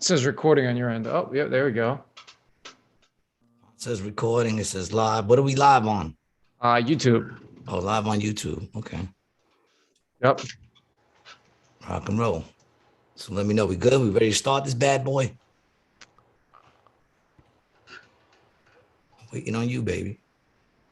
says recording on your end. Oh, yeah, there we go. It says recording. It says live. What are we live on? YouTube. Oh, live on YouTube. Okay. Yep. Rock and roll. So let me know. We good? We ready to start this bad boy? Waiting on you, baby.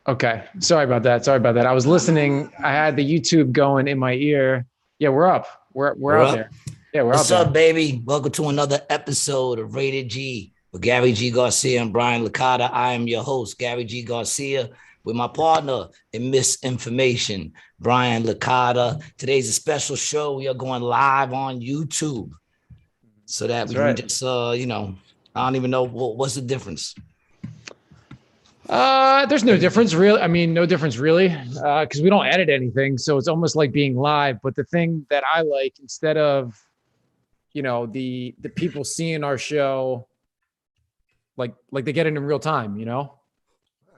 Okay. Sorry about that. I was listening. I had the YouTube going in my ear. Yeah, we're up. We're out up there. Yeah, we're What's out there. up, baby? Welcome to another episode of Rated G with Gary G. Garcia and Brian Licata. I am your host, Gary G. Garcia, with my partner in misinformation, Brian Licata. Today's a special show. We are going live on YouTube so that we can just, I don't even know what's the difference. There's no difference really. I mean, no difference really, because we don't edit anything. So it's almost like being live. But the thing that I like, instead of, the people seeing our show, like they get it in real time,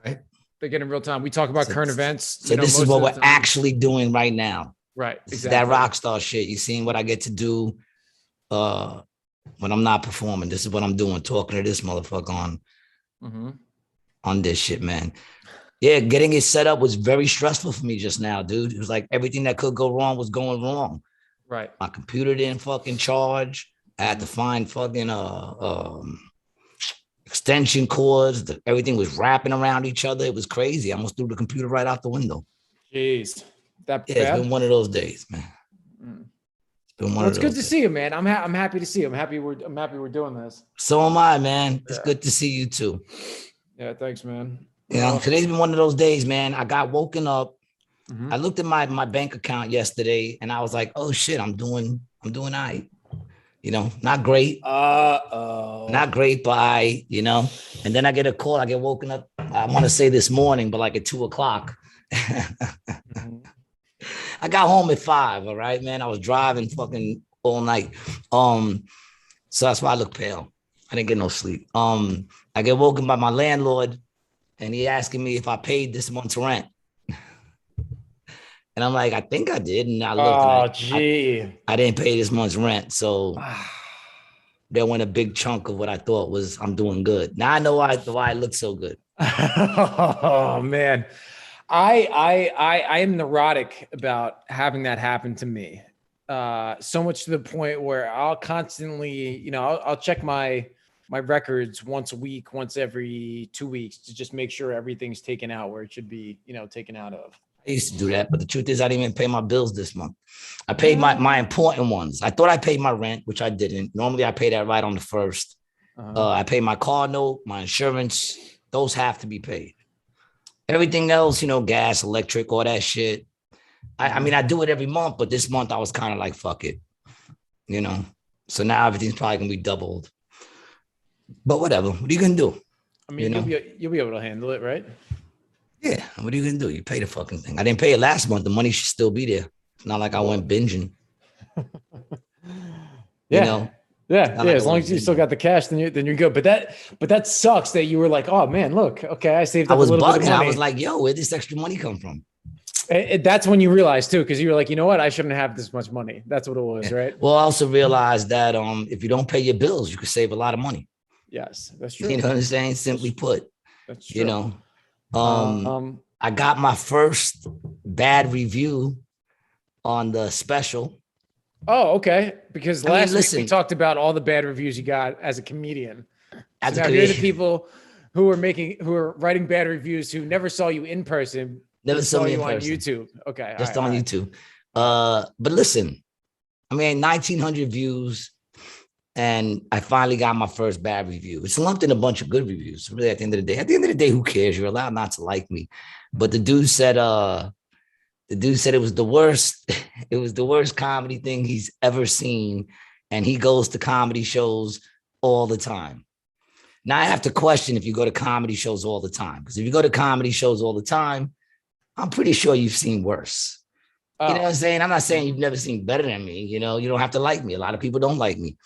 Right. They get in real time. We talk about current events. So this is what we're actually doing right now. Right. Exactly. That rock star shit. You seen what I get to do when I'm not performing. This is what I'm doing, talking to this motherfucker on this shit, man. Yeah, getting it set up was very stressful for me just now, dude. It was like everything that could go wrong was going wrong. Right. My computer didn't fucking charge. I had to find fucking extension cords. Everything was wrapping around each other. It was crazy. I almost threw the computer right out the window. Jeez. It's been one of those days, man. It's been one of those good to see you, man. I'm happy to see you. I'm happy we're doing this. So am I, man. It's good to see you too. Yeah, thanks, man. Today's been one of those days, man. I got woken up. I looked at my bank account yesterday and I was like, oh shit, I'm doing all right. Not great. Not great, but and then I get a call. I get woken up. I want to say this morning, but like at 2:00. I got home at 5. All right, man. I was driving fucking all night. So that's why I look pale. I didn't get no sleep. I get woken by my landlord and he asking me if I paid this month's rent. And I'm like, I think I did. And I looked. I didn't pay this month's rent. So there went a big chunk of what I thought was I'm doing good. Now I know why I look so good. Oh man. I am neurotic about having that happen to me. So much to the point where I'll constantly, I'll check my records once a week, once every 2 weeks to just make sure everything's taken out where it should be, taken out of. I used to do that, but the truth is I didn't even pay my bills this month. I paid my important ones. I thought I paid my rent, which I didn't. Normally I pay that right on the 1st. I pay my car note, my insurance. Those have to be paid. Everything else, gas, electric, all that shit. I mean, I do it every month, but this month I was kind of like, fuck it. So now everything's probably going to be doubled. But whatever. What are you going to do? I mean, you'll be able to handle it, right? Yeah. What are you going to do? You pay the fucking thing. I didn't pay it last month. The money should still be there. It's not like I went binging. Yeah. Yeah. As long as you still got the cash, then you're good. But that sucks that you were like, oh man, look, okay, I saved up a little bit of money. I was like, yo, where'd this extra money come from? That's when you realized too, because you were like, you know what, I shouldn't have this much money. That's what it was, right? Well, I also realized that if you don't pay your bills, you could save a lot of money. Yes, that's true. You know what I'm saying? Simply put, that's true. I got my first bad review on the special. Oh, okay. Because last week we talked about all the bad reviews you got as a comedian. So now here are the people who are writing bad reviews who never saw you in person. Never saw you on YouTube. Okay. Just on YouTube. But listen, I mean, 1,900 views. And I finally got my first bad review. It's lumped in a bunch of good reviews. Really, at the end of the day, who cares? You're allowed not to like me. But the dude said it was the worst. It was the worst comedy thing he's ever seen. And he goes to comedy shows all the time. Now I have to question if you go to comedy shows all the time. Because if you go to comedy shows all the time, I'm pretty sure you've seen worse. You know what I'm saying? I'm not saying you've never seen better than me. You don't have to like me. A lot of people don't like me.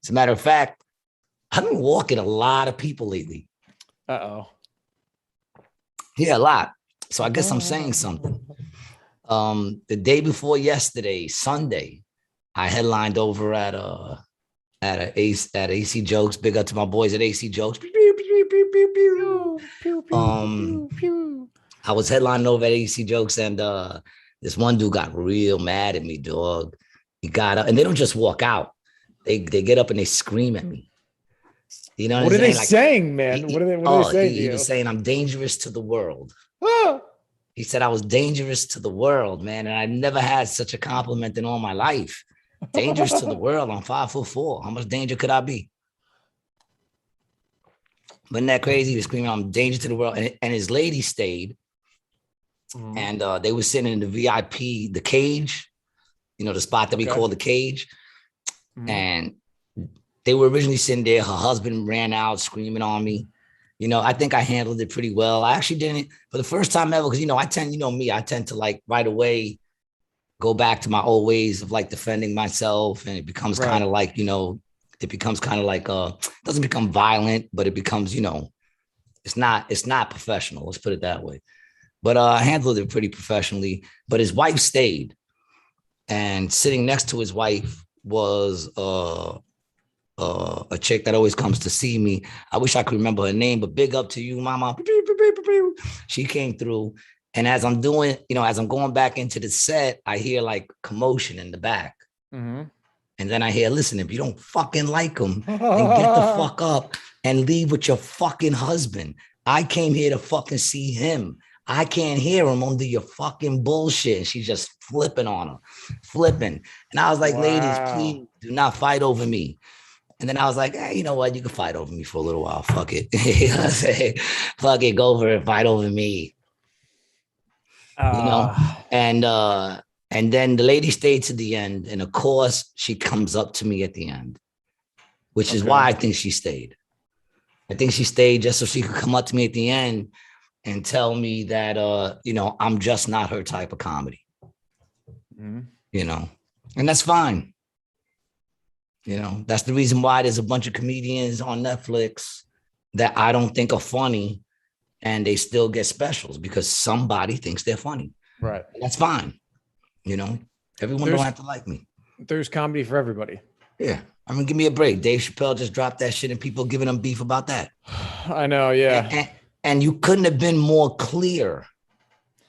As a matter of fact, I've been walking a lot of people lately. Uh-oh. Yeah, a lot. So I guess I'm saying something. The day before yesterday, Sunday, I headlined over at at AC Jokes. Big up to my boys at AC Jokes. Pew, pew, pew, pew, pew. I was headlining over at AC Jokes, and this one dude got real mad at me, dog. He got up, and they don't just walk out. They get up and they scream at me. You know What are they like, saying, man? What are they saying? He was saying I'm dangerous to the world. Ah! He said I was dangerous to the world, man, and I never had such a compliment in all my life. Dangerous to the world. I'm 5'4". How much danger could I be? Wasn't that crazy? He was screaming, I'm dangerous to the world. And his lady stayed. And they were sitting in the VIP, the cage, you know, the spot that we call the cage. And they were originally sitting there. Her husband ran out screaming on me. You know, I think I handled it pretty well. I actually didn't, for the first time ever, because, you know, I tend to like right away go back to my old ways of like defending myself. And it becomes kind of like, you know, it becomes kind of like, it doesn't become violent, but it becomes, you know, it's not professional. Let's put it that way. But I handled it pretty professionally. But his wife stayed, and sitting next to his wife was a chick that always comes to see me. I wish I could remember her name, but big up to you, mama. She came through. And as I'm doing, you know, as I'm going back into the set, I hear like commotion in the back. And then I hear, listen, if you don't fucking like him, then get the fuck up and leave with your fucking husband. I came here to fucking see him. I can't hear him under your fucking bullshit. And she's just flipping on her, flipping. And I was like, ladies, please do not fight over me. And then I was like, hey, you know what? You can fight over me for a little while. Fuck it. You know what I'm saying? Fuck it. Go over it. Fight over me. You know? And then the lady stayed to the end. And of course, she comes up to me at the end, which is why I think she stayed. I think she stayed just so she could come up to me at the end and tell me that, you know, I'm just not her type of comedy, you know, and that's fine. You know, that's the reason why there's a bunch of comedians on Netflix that I don't think are funny and they still get specials because somebody thinks they're funny. Right. And that's fine. You know, everyone don't have to like me. There's comedy for everybody. Yeah. I mean, give me a break. Dave Chappelle just dropped that shit and people giving him beef about that. I know. Yeah. And you couldn't have been more clear.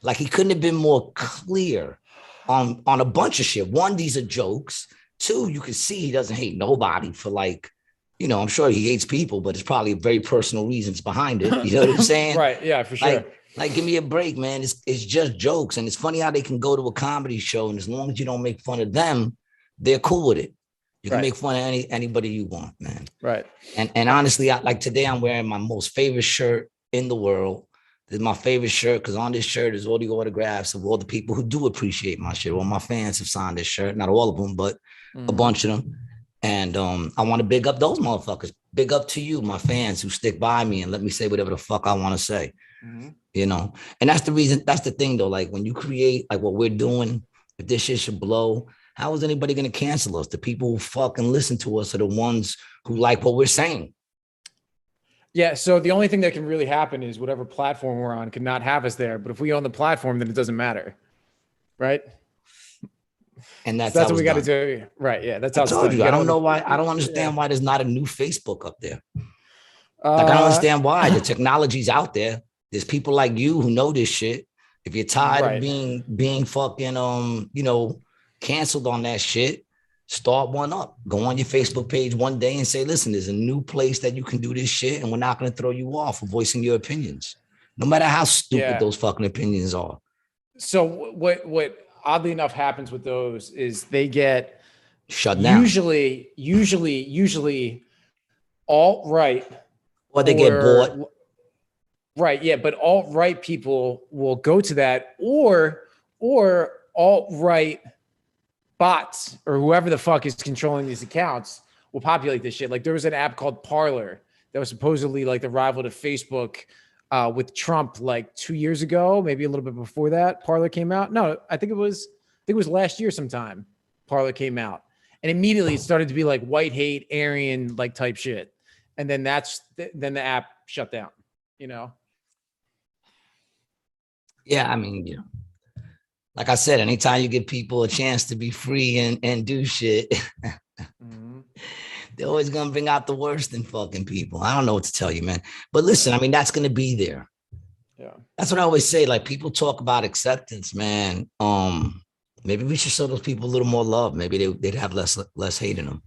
Like he couldn't have been more clear on a bunch of shit. One, these are jokes. Two, you can see he doesn't hate nobody for like, you know, I'm sure he hates people, but it's probably very personal reasons behind it. You know what I'm saying? Right. Yeah, for sure. Like, give me a break, man. It's just jokes. And it's funny how they can go to a comedy show. And as long as you don't make fun of them, they're cool with it. You can make fun of anybody you want, man. Right. And honestly, like today I'm wearing my most favorite shirt in the world. This is my favorite shirt because on this shirt is all the autographs of all the people who do appreciate my shit. All my fans have signed this shirt. Not all of them, but a bunch of them. And I want to big up those motherfuckers. Big up to you, my fans who stick by me and let me say whatever the fuck I want to say. You know, and that's the reason. That's the thing, though. Like when you create like what we're doing, if this shit should blow, how is anybody going to cancel us? The people who fucking listen to us are the ones who like what we're saying. Yeah. So the only thing that can really happen is whatever platform we're on could not have us there. But if we own the platform, then it doesn't matter. Right. And that's what we got to do. Right. Yeah. That's how I told you. I don't know why. I don't understand why there's not a new Facebook up there. Like, I don't understand why. The technology's out there. There's people like you who know this shit. If you're tired of being fucking, you know, canceled on that shit, start one up. Go on your Facebook page one day and say, listen, there's a new place that you can do this shit. And we're not going to throw you off for voicing your opinions, no matter how stupid those fucking opinions are. So what oddly enough happens with those is they get shut down. Usually alt-right. Or they get bought. Right. Yeah. But alt-right people will go to that or alt-right bots or whoever the fuck is controlling these accounts will populate this shit. Like there was an app called Parler that was supposedly like the rival to Facebook with Trump like 2 years ago, maybe a little bit before that. Parler came out. No, I think it was last year sometime. Parler came out and immediately it started to be like white hate, Aryan like type shit. And then then the app shut down, you know? Yeah, I mean, you know, like I said, anytime you give people a chance to be free and do shit, They're always gonna bring out the worst in fucking people. I don't know what to tell you, man. But listen, I mean, that's gonna be there. Yeah. That's what I always say. Like people talk about acceptance, man. Maybe we should show those people a little more love. Maybe they'd have less hate in them.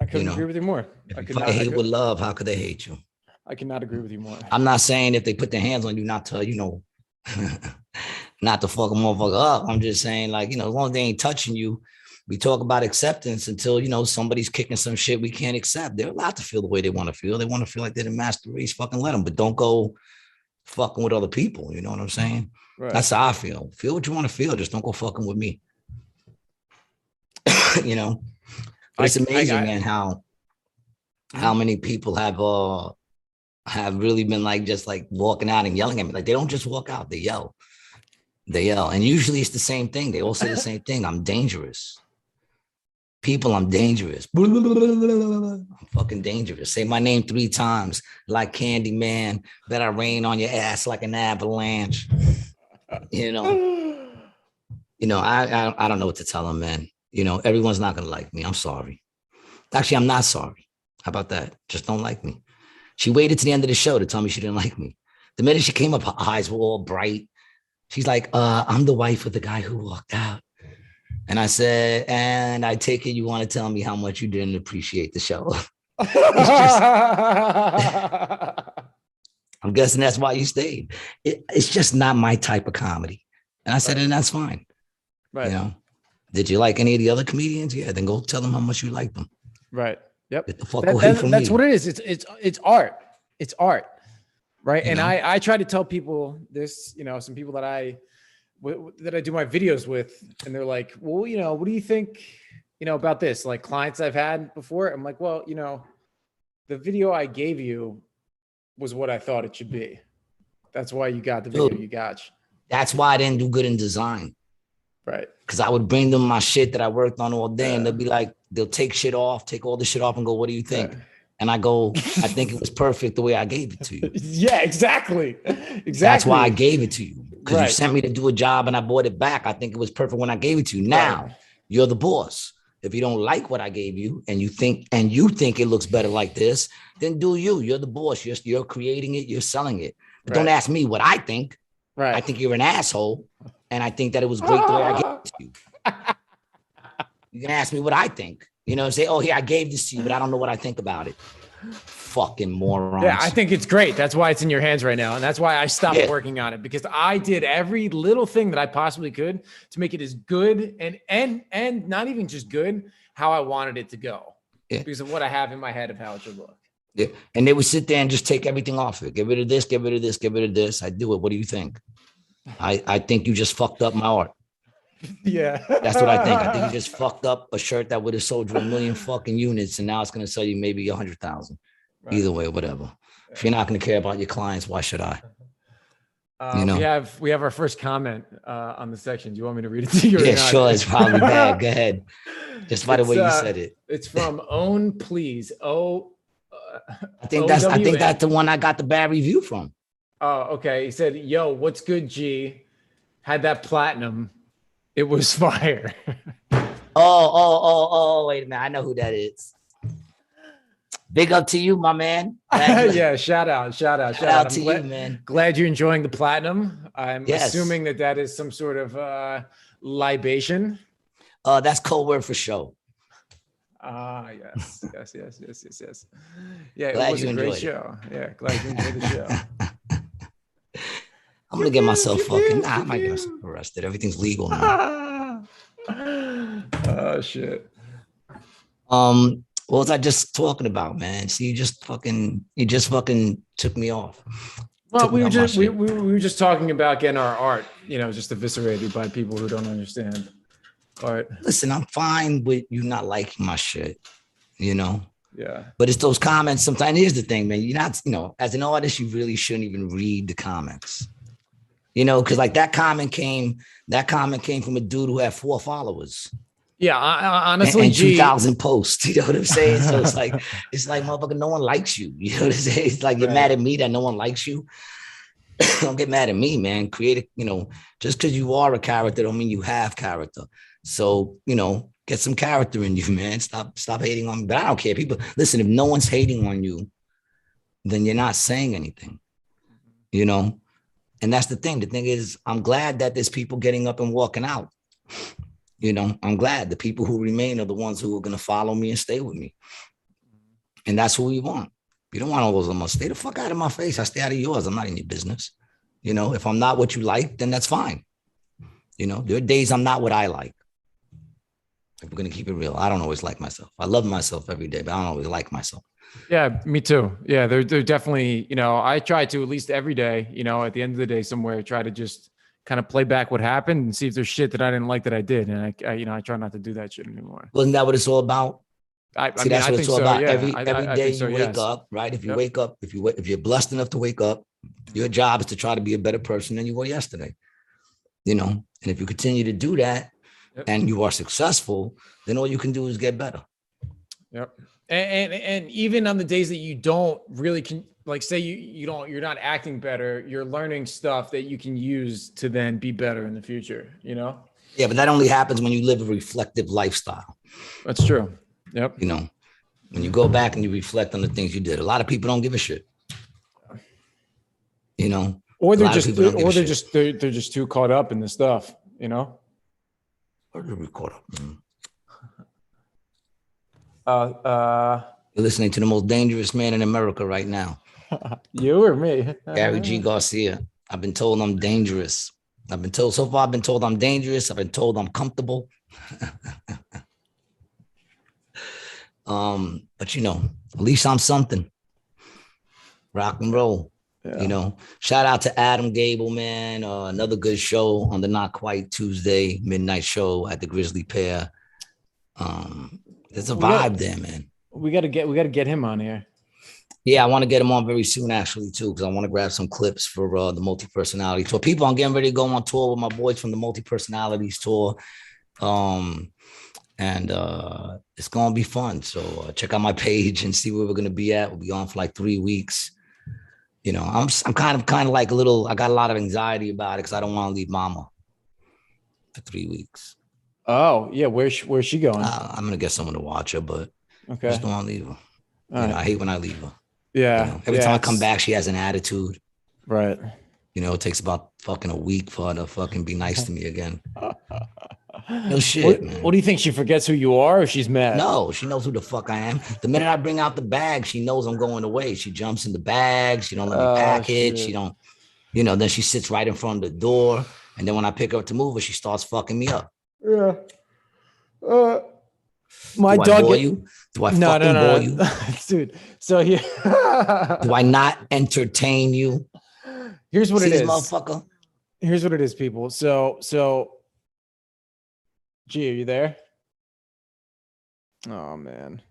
I couldn't agree with you more. If you hate with love, how could they hate you? I cannot agree with you more. I'm not saying if they put their hands on you, not to, not to fuck a motherfucker up. I'm just saying, like, as long as they ain't touching you, we talk about acceptance until, somebody's kicking some shit we can't accept. They're allowed to feel the way they want to feel. They want to feel like they're the master race. Fucking let them, but don't go fucking with other people. You know what I'm saying? Right. That's how I feel. Feel what you want to feel. Just don't go fucking with me. It's amazing, man, how many people have really been like just like walking out and yelling at me. Like they don't just walk out, they yell. And usually it's the same thing. They all say the same thing. I'm dangerous. People, I'm dangerous. I'm fucking dangerous. Say my name 3 times like Candyman. Bet I rain on your ass like an avalanche. I don't know what to tell them, man. Everyone's not gonna like me. I'm sorry. Actually, I'm not sorry. How about that? Just don't like me. She waited to the end of the show to tell me she didn't like me. The minute she came up, her eyes were all bright. She's like, I'm the wife of the guy who walked out. And I said, and I take it you want to tell me how much you didn't appreciate the show. I'm guessing that's why you stayed. It's just not my type of comedy. And I said, and that's fine. Right. Did you like any of the other comedians? Yeah, then go tell them how much you like them. Right. Yep. Get the fuck away from that's me. What it is. It's art. It's art. Right. And I try to tell people this, some people that I do my videos with, and they're like, well, what do you think, about this? Like clients I've had before. I'm like, well, the video I gave you was what I thought it should be. That's why you got the video you got. That's why I didn't do good in design. Right. Because I would bring them my shit that I worked on all day, and they'll be like, they'll take all the shit off and go, what do you think? Yeah. And I go, I think it was perfect the way I gave it to you. Yeah, exactly. That's why I gave it to you. Because you sent me to do a job and I bought it back. I think it was perfect when I gave it to you. Now, you're the boss. If you don't like what I gave you and you think it looks better like this, then do you. You're the boss. You're creating it. You're selling it. But don't ask me what I think. Right. I think you're an asshole. And I think that it was great the way I gave it to you. You can ask me what I think. Say, oh, here, I gave this to you, but I don't know what I think about it. Fucking morons. Yeah, I think it's great. That's why it's in your hands right now. And that's why I stopped working on it, because I did every little thing that I possibly could to make it as good and not even just good, how I wanted it to go. Yeah. Because of what I have in my head of how it should look. Yeah. And they would sit there and just take everything off it. Get rid of this, get rid of this, get rid of this. I do it. What do you think? I think you just fucked up my art. Yeah. That's what I think. I think you just fucked up a shirt that would have sold you 1 million fucking units, and now it's going to sell you maybe 100,000. Right. Either way, whatever. If you're not going to care about your clients, why should I? We have our first comment on the section. Do you want me to read it to you? Yeah, sure. It's probably bad. Go ahead. Just by the way you said it. It's from Own Please. I think that's the one I got the bad review from. Oh, okay. He said, "Yo, what's good, G? Had that platinum. It was fire." Oh, wait a minute. I know who that is. Big up to you, my man. Yeah, shout out to you, man. Glad you're enjoying the platinum. I'm assuming that is some sort of libation. That's code word for show. Yes. Yeah, glad it was a great show. Yeah, glad you enjoyed the show. I'm gonna get myself fucking. I might get myself arrested. Everything's legal now. Oh shit. What was I just talking about, man? See, you just fucking took me off. Well, we were just talking about getting our art, just eviscerated by people who don't understand art. Listen, I'm fine with you not liking my shit, Yeah. But it's those comments. Sometimes here's the thing, man. You're not, as an artist, you really shouldn't even read the comments. Because like that comment came from a dude who had 4 followers. Yeah, honestly, and 2,000 posts. You know what I'm saying? So it's like, motherfucker, no one likes you. You know what I'm saying? It's like you're mad at me that no one likes you. Don't get mad at me, man. Create just because you are a character don't mean you have character. So, get some character in you, man. Stop hating on me. But I don't care. People, listen, if no one's hating on you, then you're not saying anything, And that's the thing. The thing is, I'm glad that there's people getting up and walking out. I'm glad the people who remain are the ones who are going to follow me and stay with me. And that's who we want. You don't want all those lemons. Stay the fuck out of my face. I stay out of yours. I'm not in your business. If I'm not what you like, then that's fine. There are days I'm not what I like. If we're going to keep it real, I don't always like myself. I love myself every day, but I don't always like myself. Yeah, me too. Yeah, they're definitely, I try to at least every day, at the end of the day somewhere, try to just kind of play back what happened and see if there's shit that I didn't like that I did. And I try not to do that shit anymore. Wasn't that what it's all about? That's what it's all about. Yeah. Every day you wake up, right? If you wake up, if you're blessed enough to wake up, your job is to try to be a better person than you were yesterday. And if you continue to do that and you are successful, then all you can do is get better. Yep. And even on the days that you don't really say you're not acting better, you're learning stuff that you can use to then be better in the future, Yeah, but that only happens when you live a reflective lifestyle. That's true. Yep. When you go back and you reflect on the things you did, a lot of people don't give a shit. Or they're just too caught up in the stuff, Or they're caught up. You're listening to the most dangerous man in America right now. You or me? Gary G. Garcia. I've been told I'm dangerous. I've been told I'm dangerous. I've been told I'm comfortable. But at least I'm something. Rock and roll. Yeah. Shout out to Adam Gable, man. Another good show on the Not Quite Tuesday midnight show at the Grizzly Pear. There's a vibe there, man. We gotta get him on here. Yeah, I want to get him on very soon, actually, too, because I want to grab some clips for the Multi-Personality Tour. People, I'm getting ready to go on tour with my boys from the Multi-Personalities Tour. And it's gonna be fun. So check out my page and see where we're gonna be at. We'll be on for like 3 weeks. I'm kind of like I got a lot of anxiety about it because I don't want to leave mama for 3 weeks. Oh yeah, where's she going? I'm gonna get someone to watch her, but okay, I just don't want to leave her. I hate when I leave her. Yeah. Every time I come back, she has an attitude. Right. It takes about fucking a week for her to fucking be nice to me again. No shit, man. What do you think? She forgets who you are, or she's mad? No, she knows who the fuck I am. The minute I bring out the bag, she knows I'm going away. She jumps in the bag. She don't let me pack it. She don't, then she sits right in front of the door. And then when I pick her up to move her, she starts fucking me up. Yeah. My dog. Bore you? Do I fucking bore you? Dude, so yeah. Do I not entertain you? Here's what it is. Motherfucker. Here's what it is, people. So G, are you there? Oh man.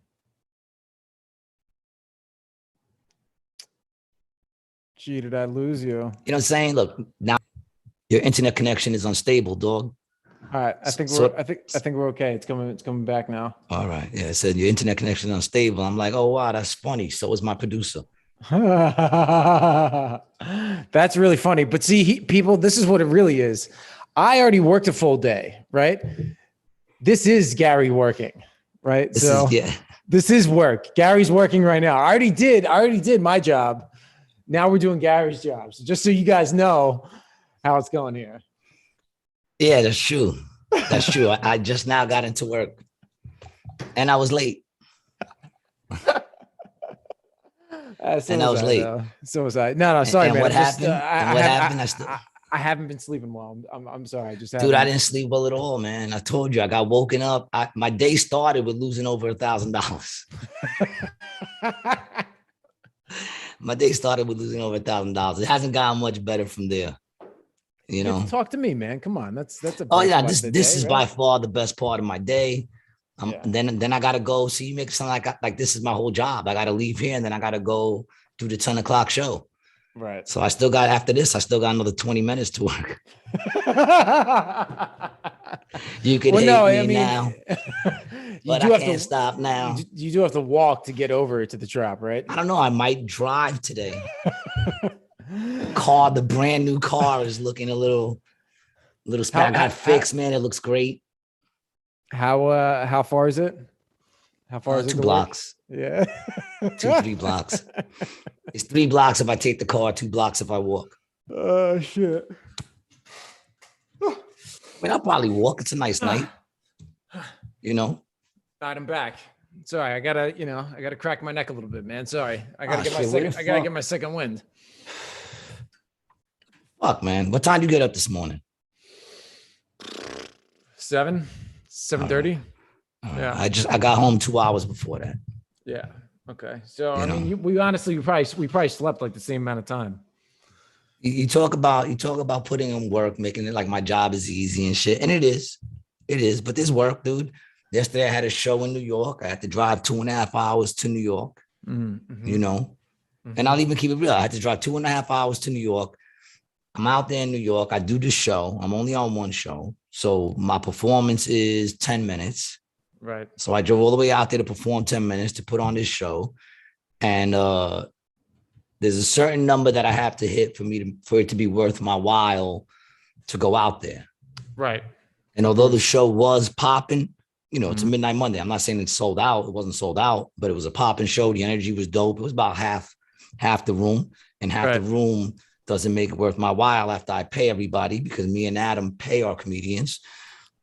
Gee, did I lose you? You know what I'm saying? Look, now your internet connection is unstable, dog. All right, I think we're okay. It's coming back now. All right. Yeah, it said your internet connection is unstable. I'm like, oh wow, that's funny. So is my producer. That's really funny. But see, people, this is what it really is. I already worked a full day, right? This is Gary working, right? This is work. Gary's working right now. I already did my job. Now we're doing Gary's job. So just so you guys know how it's going here. Yeah, that's true. That's true. I just now got into work and I was late. And I was late. So was I. No, sorry, man. What happened? What happened? I haven't been sleeping well. I'm sorry. I didn't sleep well at all, man. I told you, I got woken up. My day started with losing over $1,000. My day started with losing over $1,000. It hasn't gotten much better from there. Talk to me, man. Come on. That's a. Oh yeah, this is by far the best part of my day. Then I gotta go. So you make it sound like this is my whole job. I gotta leave here and then I gotta go do the 10 o'clock show. Right. So after this, I still got another 20 minutes to work. You can hate me now, but I can't stop now. You do have to walk to get over to the trap, right? I don't know. I might drive today. The brand new car is looking a little I got fixed, man. It looks great. How far is it? How far is it Two to work? blocks, Yeah. 2, 3 blocks. It's 3 blocks if I take the car, 2 blocks if I walk. Oh shit. I mean, I'll probably walk. It's a nice night, you know. Alright, I'm back. Sorry, I gotta crack my neck a little bit, man. Sorry. I gotta Ah, get my shit, where the second I gotta fuck? get my second wind. Fuck, man. What time do you get up this morning? 7, All right. 7:30. Yeah. I got home 2 hours before that. Yeah. Okay. So You I mean, know, we probably slept like the same amount of time. you talk about putting in work, making it like my job is easy and shit, and it is. But there's work, dude. Yesterday I had a show in New York. I had to drive 2.5 hours to New York. Mm-hmm. You know, and I'll even keep it real. I had to drive 2.5 hours to New York. I'm out there in New York. I do the show. I'm only on one show, so my performance is 10 minutes. Right. So I drove all the way out there to perform 10 minutes to put on this show. And there's a certain number that I have to hit for it to be worth my while to go out there. Right. And although the show was popping, it's a Mhm. midnight Monday. I'm not saying it's sold out. It wasn't sold out, but it was a popping show. The energy was dope. It was about half the room, and half the Right. room doesn't make it worth my while after I pay everybody, because me and Adam pay our comedians.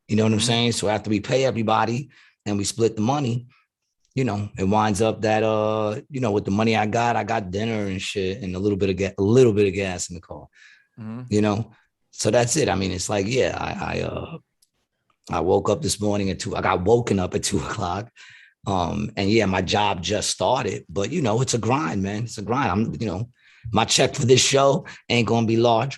You know what I'm Mhm. saying? So after we pay everybody and we split the money, it winds up that with the money I got dinner and shit and a little bit of gas in the car. Mhm. So that's it. I mean, it's like, yeah, I woke up this morning at 2. I got woken up at 2 o'clock. And yeah, my job just started, but it's a grind, man. It's a grind. My check for this show ain't gonna be large.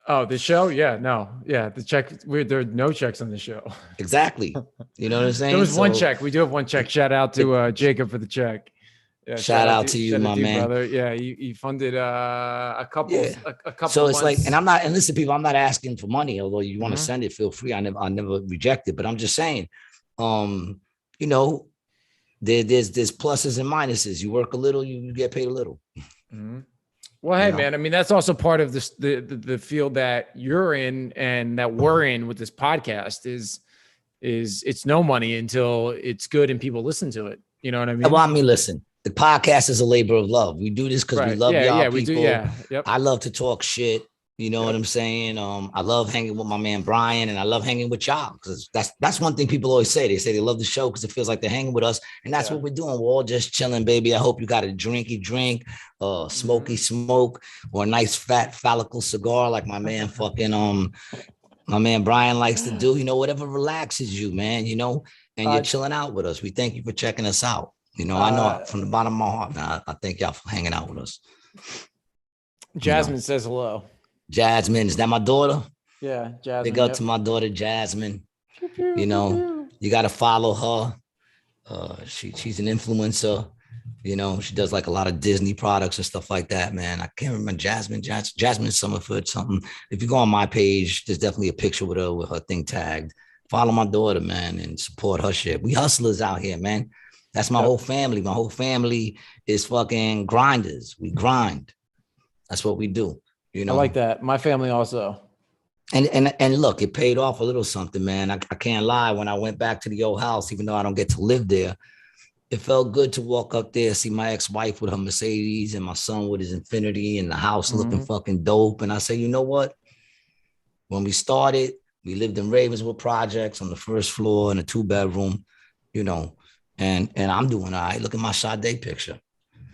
Oh, the show? Yeah, no. Yeah, the check. There are no checks on the show. Exactly. You know what I'm There saying? was one So check. We do have one check. Shout out to Jacob for the check. Yeah, shout out to you, shout out my to you, man. brother. Yeah, he funded a couple Yeah. a couple So it's like, months. and listen, people, I'm not asking for money, although you want to Mhm. send it, feel free. I never reject it, but I'm just saying, you know, there's pluses and minuses. You work a little, you get paid a little. Mhm. Well, You hey, know, man. I mean, that's also part of this the field that you're in and that we're in with this podcast is it's no money until it's good and people listen to it. You know what I well, mean? I mean, listen, the podcast is a labor of love. We do this because we Right. love Yeah. y'all Yeah. We do. people. Yeah. Yep. I love to talk shit. You know what Yep. I'm saying? I love hanging with my man Brian, and I love hanging with y'all because that's one thing people always say. They say they love the show because it feels like they're hanging with us, and that's Yeah. what we're doing. We're all just chilling, baby. I hope you got a drinky drink, smoky smoke, or a nice fat phallical cigar like my man fucking my man Brian likes to do. Whatever relaxes you, man. And you're Uh, chilling out with us. We thank you for checking us out. I know uh, from the bottom of my heart, man, I thank y'all for hanging out with us. Jasmine says hello. Jasmine, is that my daughter? Yeah, Big Jasmine. up Yep. to my daughter, Jasmine. Pew, pew, pew, pew. You got to follow her. She's an influencer. She does like a lot of Disney products and stuff like that, man. I can't remember Jasmine Summerfoot, something. If you go on my page, there's definitely a picture with her thing tagged. Follow my daughter, man, and support her shit. We hustlers out here, man. That's my Yep. whole family. My whole family is fucking grinders. We grind. That's what we do. I like that. My family also. And look, it paid off a little something, man. I can't lie. When I went back to the old house, even though I don't get to live there, it felt good to walk up there, see my ex-wife with her Mercedes and my son with his Infinity and the house looking fucking dope. And I say, you know what? When we started, we lived in Ravenswood Projects on the first floor in a 2-bedroom, and I'm doing all right. Look at my Sade picture.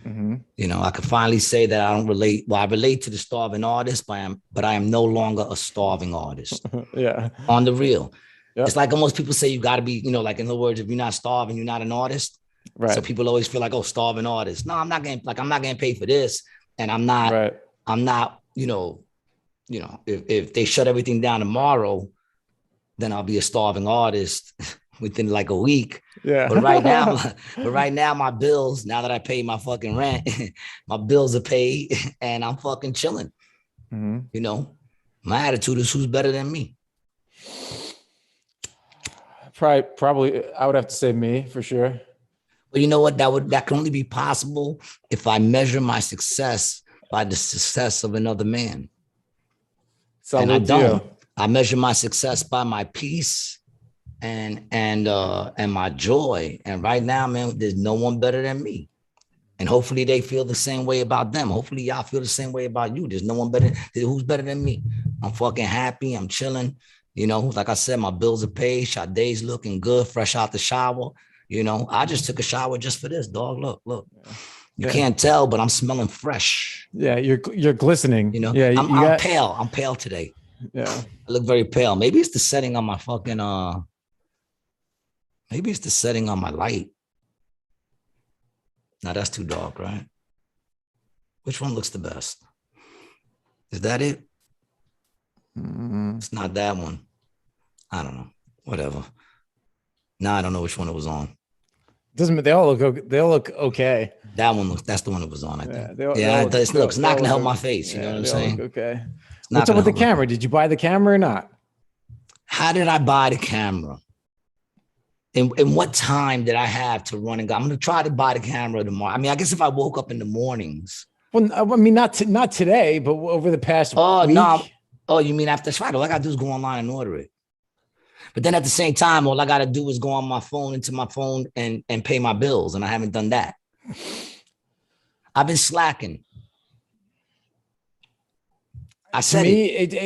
I could finally say that I don't relate. Well, I relate to the starving artist, but I am no longer a starving artist. Yeah. On the real. Yep. It's like almost people say you got to be, like in other words, if you're not starving, you're not an artist. Right. So people always feel like, oh, starving artist. No, I'm not getting paid for this. And I'm not, if they shut everything down tomorrow, then I'll be a starving artist within like a week. Yeah. But right now, my bills, now that I pay my fucking rent, my bills are paid and I'm fucking chilling. My attitude is who's better than me. Probably, I would have to say me for sure. But you know what? That can only be possible if I measure my success by the success of another man. So and I don't. I measure my success by my peace and my joy. And right now, man, there's no one better than me. And hopefully they feel the same way about them. Hopefully y'all feel the same way about you. There's no one better. Who's better than me? I'm fucking happy. I'm chilling. You know, like I said, my bills are paid. Sade's looking good, fresh out the shower. You know, I just took a shower just for this, dog. Look. You can't tell, but I'm smelling fresh. Yeah, you're glistening. You know, yeah, I'm pale. I'm pale today. Yeah, I look very pale. Maybe it's the setting on my fucking maybe it's the setting on my light. Now that's too dark, right? Which one looks the best? Is that it? It's not that one. I don't know. Whatever. Now I don't know which one it was on. Doesn't they all look okay? That one looks. That's the one it was on. I think. It's not gonna help my face. You know what I'm saying? Okay. What's up with the camera? Did you buy the camera or not? How did I buy the camera? And what time did I have to run and go? I'm gonna try to buy the camera tomorrow. I mean, I guess if I woke up in the mornings. Well, I mean, not today, but over the past week. No. Oh, you mean after Friday? All I gotta do is go online and order it. But then at the same time, all I gotta do is go on my phone into my phone and pay my bills, and I haven't done that. I've been slacking. I said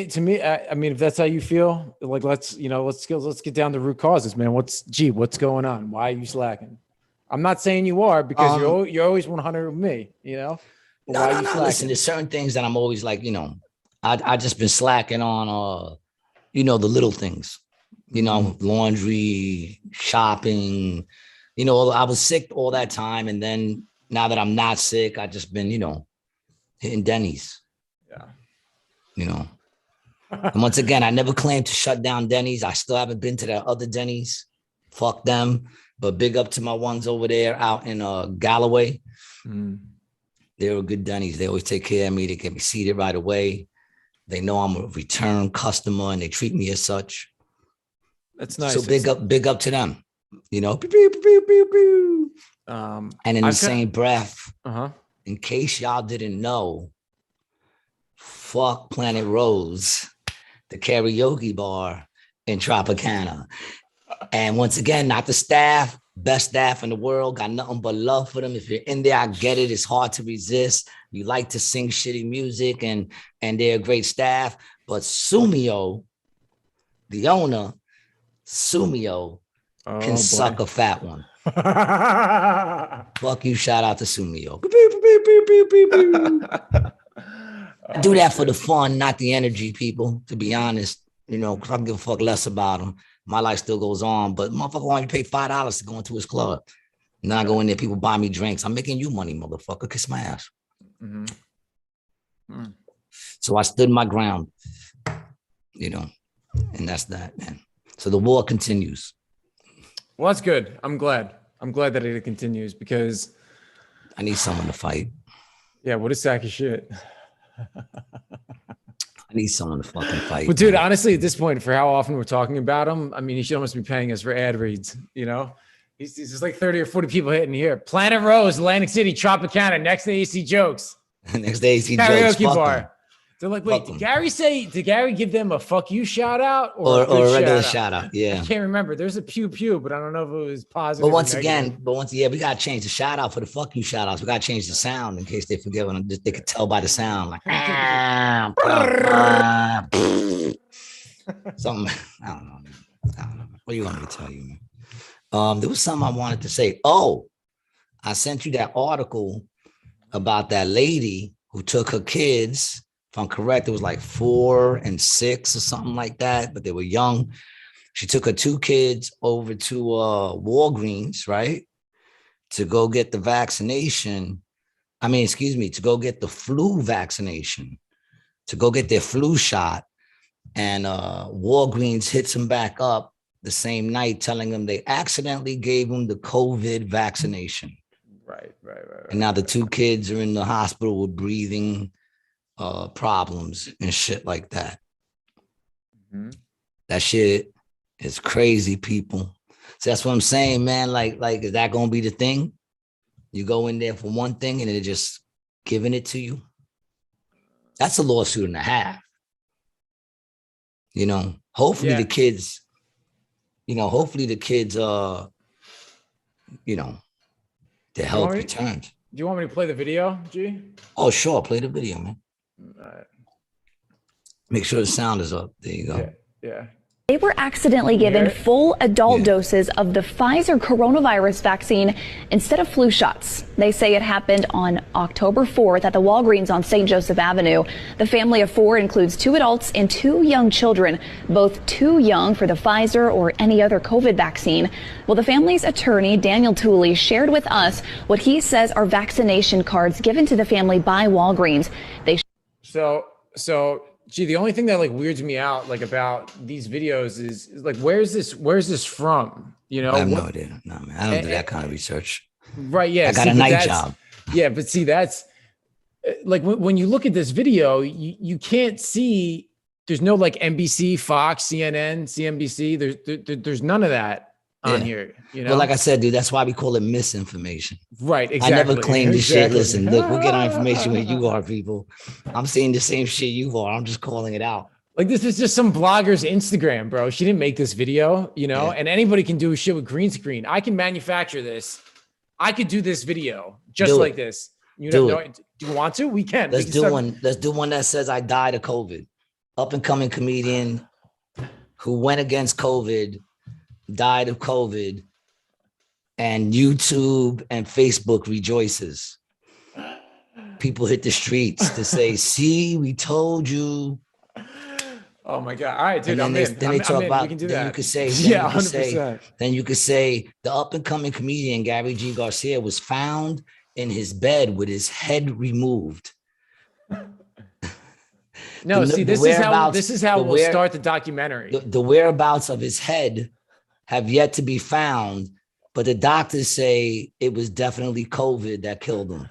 to me, I mean, if that's how you feel, like let's get down to root causes, man. What's going on? Why are you slacking? I'm not saying you are, because you're always 100 with me, you know. No. Listen, there's certain things that I'm always like, you know, I just been slacking on, you know, the little things, you know, laundry, shopping, you know. I was sick all that time, and then now that I'm not sick, I just been, you know, hitting Denny's. Yeah. You know, and once again, I never claimed to shut down Denny's. I still haven't been to that other Denny's. Fuck them. But big up to my ones over there out in Galloway. They're a good Denny's. They always take care of me. They get me seated right away. They know I'm a return customer, and they treat me as such. That's nice. So big up to them. You know. And in the same breath, in case y'all didn't know, fuck Planet Rose, the karaoke bar in Tropicana. And once again, not the staff, best staff in the world, got nothing but love for them. If you're in there, I get it. It's hard to resist. You like to sing shitty music, and they're a great staff. But Sumio, the owner, can suck a fat one. Fuck you, shout out to Sumio. I do that for the fun, not the energy, people, to be honest. You know, because I don't give a fuck less about them. My life still goes on, but motherfucker want you to pay $5 to go into his club. And then I go in there, people buy me drinks. I'm making you money, motherfucker. Kiss my ass. So I stood my ground, you know, and that's that, man. So the war continues. Well, that's good. I'm glad that it continues, because I need someone to fight. Yeah, what a sack of shit. I need someone to fucking fight. But dude, man, honestly, at this point, for how often we're talking about him, I mean, he should almost be paying us for ad reads, you know? He's just like 30 or 40 people hitting here. Planet Rose, Atlantic City, Tropicana, next to AC Jokes. Next day AC Jokes. Karaoke bar. They're like, wait, did Gary give them a fuck you shout out or a regular shout out? Yeah. I can't remember. There's a pew, but I don't know if it was positive. But once again, we got to change the shout out for the fuck you shout outs. We got to change the sound in case they forget when they could tell by the sound. Like, something. I don't know. What do you want me to tell you, man? There was something I wanted to say. Oh, I sent you that article about that lady who took her kids. If I'm correct, it was like 4 and 6 or something like that, but they were young. She took her 2 kids over to Walgreens, right? To go get the vaccination. To go get the flu vaccination, to go get their flu shot. And Walgreens hits them back up the same night, telling them they accidentally gave them the COVID vaccination. Right. And now the 2 kids are in the hospital with breathing problems and shit like that. That shit is crazy, people. So that's what I'm saying, man. Like, is that gonna be the thing? You go in there for one thing and they're just giving it to you. That's a lawsuit and a half. You know, hopefully the kids hopefully the kids, their health me- returns. Do you want me to play the video, G? Oh, sure. Play the video, man. All right. Make sure the sound is up. There you go. Yeah. Yeah. They were accidentally given full adult doses of the Pfizer coronavirus vaccine instead of flu shots. They say it happened on October 4th at the Walgreens on St. Joseph Avenue. The family of 4 includes 2 adults and 2 young children, both too young for the Pfizer or any other COVID vaccine. Well, the family's attorney, Daniel Tooley, shared with us what he says are vaccination cards given to the family by Walgreens. So gee, the only thing that like weirds me out like about these videos is like where's this from? I have no idea. No, man. I don't do that kind of research. Right. Yeah. I got a night job. Yeah, but see, that's like when you look at this video, you can't see. There's no like NBC, Fox, CNN, CNBC. There's none of that on here. Well, like I said, dude, that's why we call it misinformation. Right. Exactly. I never claimed this shit. Listen, look, we'll get our information where you are, people. I'm seeing the same shit you are. I'm just calling it out. Like this is just some blogger's Instagram, bro. She didn't make this video, and anybody can do shit with green screen. I can manufacture this. I could do this video just like this. Do you want to? We can. Let's do one. Let's do one that says I died of COVID. Up and coming comedian who went against COVID, died of COVID, and YouTube and Facebook rejoices. People hit the streets to say, "See, we told you." Oh my God! All right, dude. And then they talk about. We can do then that. you could say, yeah, 100%. Then you could say the up and coming comedian Gary G. Garcia was found in his bed with his head removed. No, see, this is how we'll start the documentary. The whereabouts of his head have yet to be found, but the doctors say it was definitely COVID that killed him.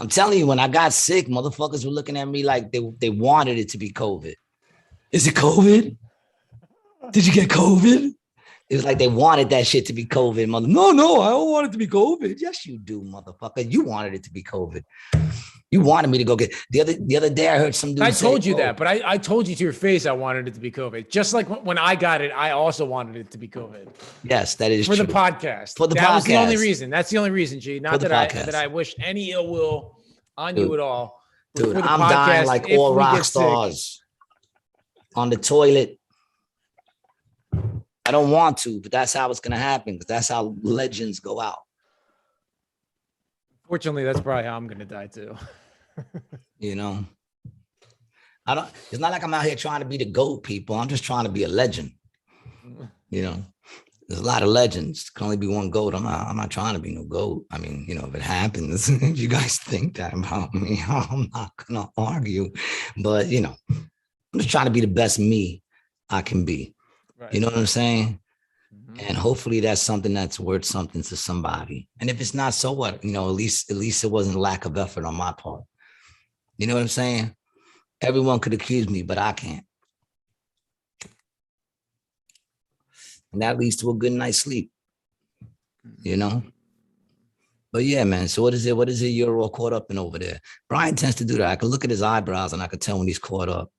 I'm telling you, when I got sick, motherfuckers were looking at me like they wanted it to be COVID. Is it COVID? Did you get COVID? It was like they wanted that shit to be COVID. No, I don't want it to be COVID. Yes, you do, motherfucker. You wanted it to be COVID. You wanted me to go get the other day. I heard some dude. I told you that, but I told you to your face I wanted it to be COVID. Just like when I got it, I also wanted it to be COVID. Yes, that is for true. the podcast. For the that podcast. was the only reason. That's the only reason, G. Not that I wish any ill will on you at all. Dude, I'm dying like all rock stars on the toilet. I don't want to, but that's how it's gonna happen because that's how legends go out. Fortunately, that's probably how I'm gonna die too. It's not like I'm out here trying to be the GOAT, people. I'm just trying to be a legend. There's a lot of legends. Can only be one GOAT. I'm not trying to be no GOAT. I mean, if it happens, if you guys think that about me, I'm not gonna argue. But I'm just trying to be the best me I can be. Right. You know what I'm saying? Mm-hmm. And hopefully that's something that's worth something to somebody. And if it's not, so what? At least it wasn't lack of effort on my part. You know what I'm saying? Everyone could accuse me, but I can't. And that leads to a good night's sleep. But yeah, man. So what is it you're all caught up in over there? Brian tends to do that. I can look at his eyebrows and I can tell when he's caught up.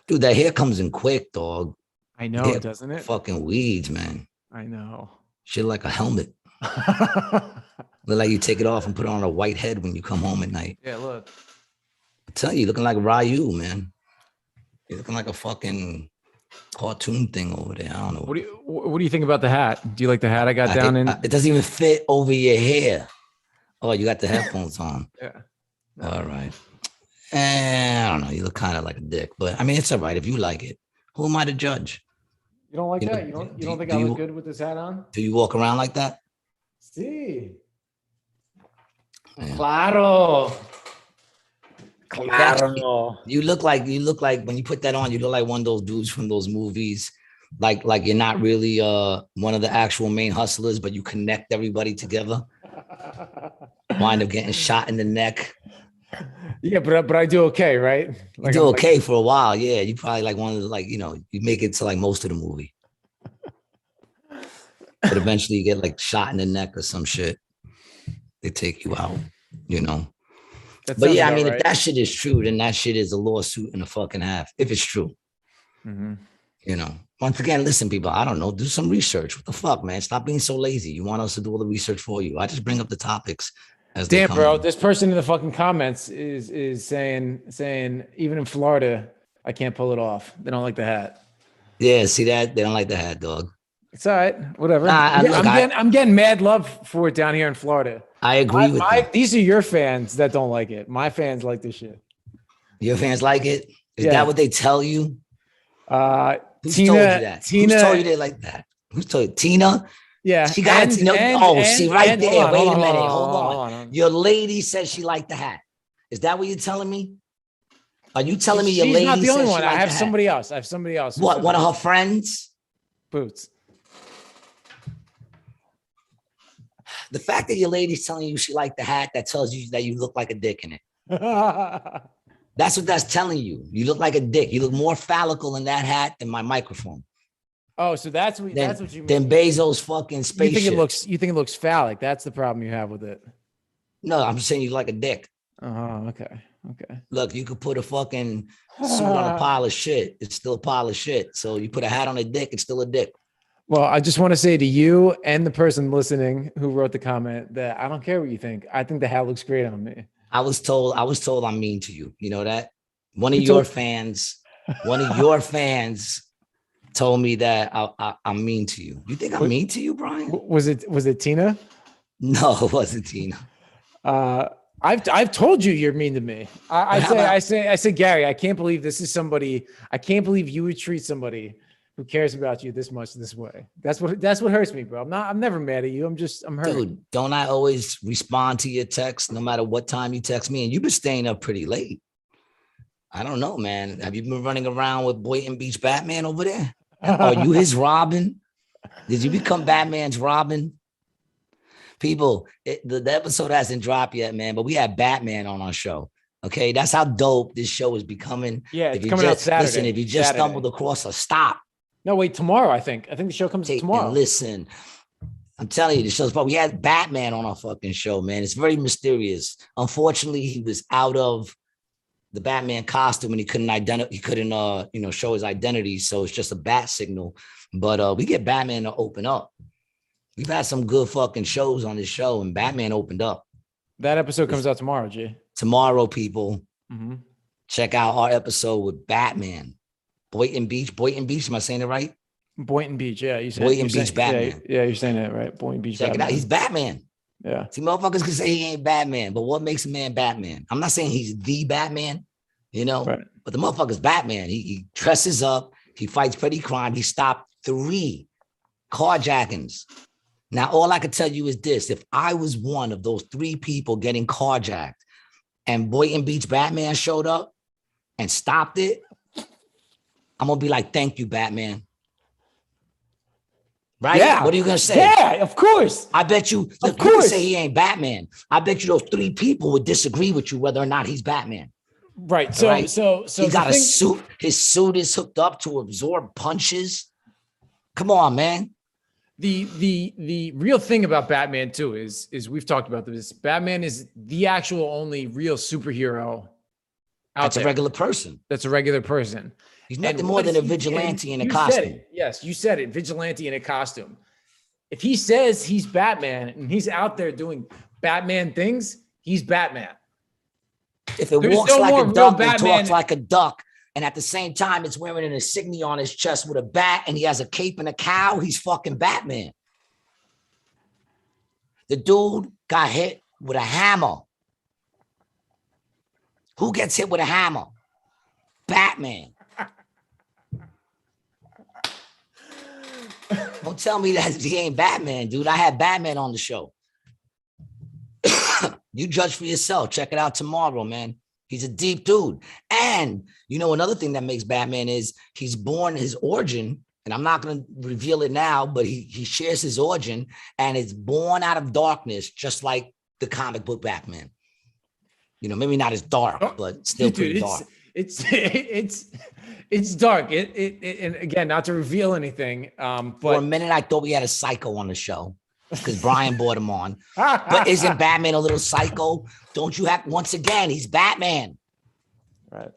Dude, that hair comes in quick, dog. I know, doesn't it? Fucking weeds, man. I know. Shit like a helmet. Look like you take it off and put it on a white head when you come home at night. Yeah, look. I tell you, looking like Ryu, man. You're looking like a fucking cartoon thing over there. I don't know. What do you think about the hat? Do you like the hat I got down in? It doesn't even fit over your hair. Oh, you got the headphones on. Yeah. All right. I don't know. You look kind of like a dick, but I mean, it's all right if you like it. Who am I to judge? You don't like that? You don't think I look good with this hat on? Do you walk around like that? Sí. Yeah. Claro. You look like when you put that on, you look like one of those dudes from those movies. Like you're not really one of the actual main hustlers, but you connect everybody together. Wind up getting shot in the neck. Yeah, but I do okay, right? Like, you do okay for a while. Yeah, you probably like one of the you make it to like most of the movie. But eventually you get like shot in the neck or some shit. They take you out, But yeah, I mean, if that shit is true, then that shit is a lawsuit and a fucking half. If it's true. Mhm. You know, once again, listen, people, I don't know, do some research. What the fuck, man? Stop being so lazy. You want us to do all the research for you. I just bring up the topics as they Damn, come bro. in. This person in the fucking comments is saying even in Florida, I can't pull it off. They don't like the hat. Yeah, see that? They don't like the hat, dog. It's all right. Whatever. Nah, look, I'm getting mad love for it down here in Florida. I agree with you. These are your fans that don't like it. My fans like this shit. Your fans like it? Is Yeah. that what they tell you? Who's Tina, told you that? Tina, Who's told you they like that? Who's told you? Tina? yeah. She got see right there. Wait a minute. Hold on. Your lady says she liked the hat. Is that what you're telling me? Are you telling me your lady? She's not the only says one. she I liked have the hat? somebody else. I have somebody else. What? One of her friends? Boots. The fact that your lady's telling you she liked the hat, that tells you that you look like a dick in it. That's what that's telling you. You look like a dick. You look more phallical in that hat than my microphone. Oh, so that's what you mean. Then Bezos' fucking spaceship. You think it looks phallic. That's the problem you have with it. No, I'm saying you like a dick. Oh, okay. Look, you could put a fucking suit on a pile of shit. It's still a pile of shit. So you put a hat on a dick, it's still a dick. Well, I just want to say to you and the person listening who wrote the comment that I don't care what you think. I think the hat looks great on me. I was told I'm mean to you. You know that? One of your fans told me that I'm mean to you. You think I'm mean to you, Brian? Was it Tina? No, it wasn't Tina. I've told you you're mean to me. I say, Gary, I can't believe this is somebody. I can't believe you would treat somebody who cares about you this much this way. That's what hurts me, bro. I'm never mad at you. I'm hurt. Dude, don't I always respond to your text no matter what time you text me? And you've been staying up pretty late. I don't know, man. Have you been running around with Boynton Beach Batman over there? Are you his Robin? Did you become Batman's Robin? People, the episode hasn't dropped yet, man, but we had Batman on our show. Okay, that's how dope this show is becoming. Yeah, it's coming out Saturday. Listen, if you just stumbled across a stop. No, wait, tomorrow, I think. I think the show comes tomorrow. Listen, I'm telling you, the show's, but we had Batman on our fucking show, man. It's very mysterious. Unfortunately, he was out of the Batman costume and he couldn't show his identity. So it's just a bat signal. But we get Batman to open up. We've had some good fucking shows on this show, and Batman opened up. That episode comes out tomorrow, G. Tomorrow, people. Mm-hmm. Check out our episode with Batman. Boynton Beach. Am I saying it right? Boynton Beach, yeah. Boynton Beach Batman. Yeah, you're saying that right. Boynton Beach Check Batman. it out. He's Batman. Yeah. See, motherfuckers can say he ain't Batman, but what makes a man Batman? I'm not saying he's the Batman, right. But the motherfucker's Batman. He dresses up. He fights petty crime. He stopped 3 carjackings. Now, all I can tell you is this. If I was one of those 3 people getting carjacked and Boynton Beach Batman showed up and stopped it, I'm going to be like, thank you, Batman. Right? Yeah. What are you going to say? Yeah, of course. I bet you, look, you can say he ain't Batman. I bet you those 3 people would disagree with you whether or not he's Batman. Right. So he got a suit. His suit is hooked up to absorb punches. Come on, man. The real thing about Batman too is we've talked about this. Batman is the actual only real superhero That's a regular person. That's a regular person. He's nothing more than a vigilante in a costume. Yes, you said it. Vigilante in a costume. If he says he's Batman and he's out there doing Batman things, he's Batman. If it walks like a duck and talks like a duck, and at the same time it's wearing an insignia on his chest with a bat and he has a cape and a cow, he's fucking Batman. The dude got hit with a hammer. Who gets hit with a hammer? Batman. Don't tell me that he ain't Batman, dude. I had Batman on the show. You judge for yourself. Check it out tomorrow, man. He's a deep dude. And you know, another thing that makes Batman is he's born his origin, and I'm not going to reveal it now, but he shares his origin and it's born out of darkness, just like the comic book Batman. You know, maybe not as dark, but still pretty dark. It's dark. And again, not to reveal anything. But for a minute, I thought we had a psycho on the show because Brian brought him on. But isn't Batman a little psycho? Don't you have? Once again, he's Batman. Right.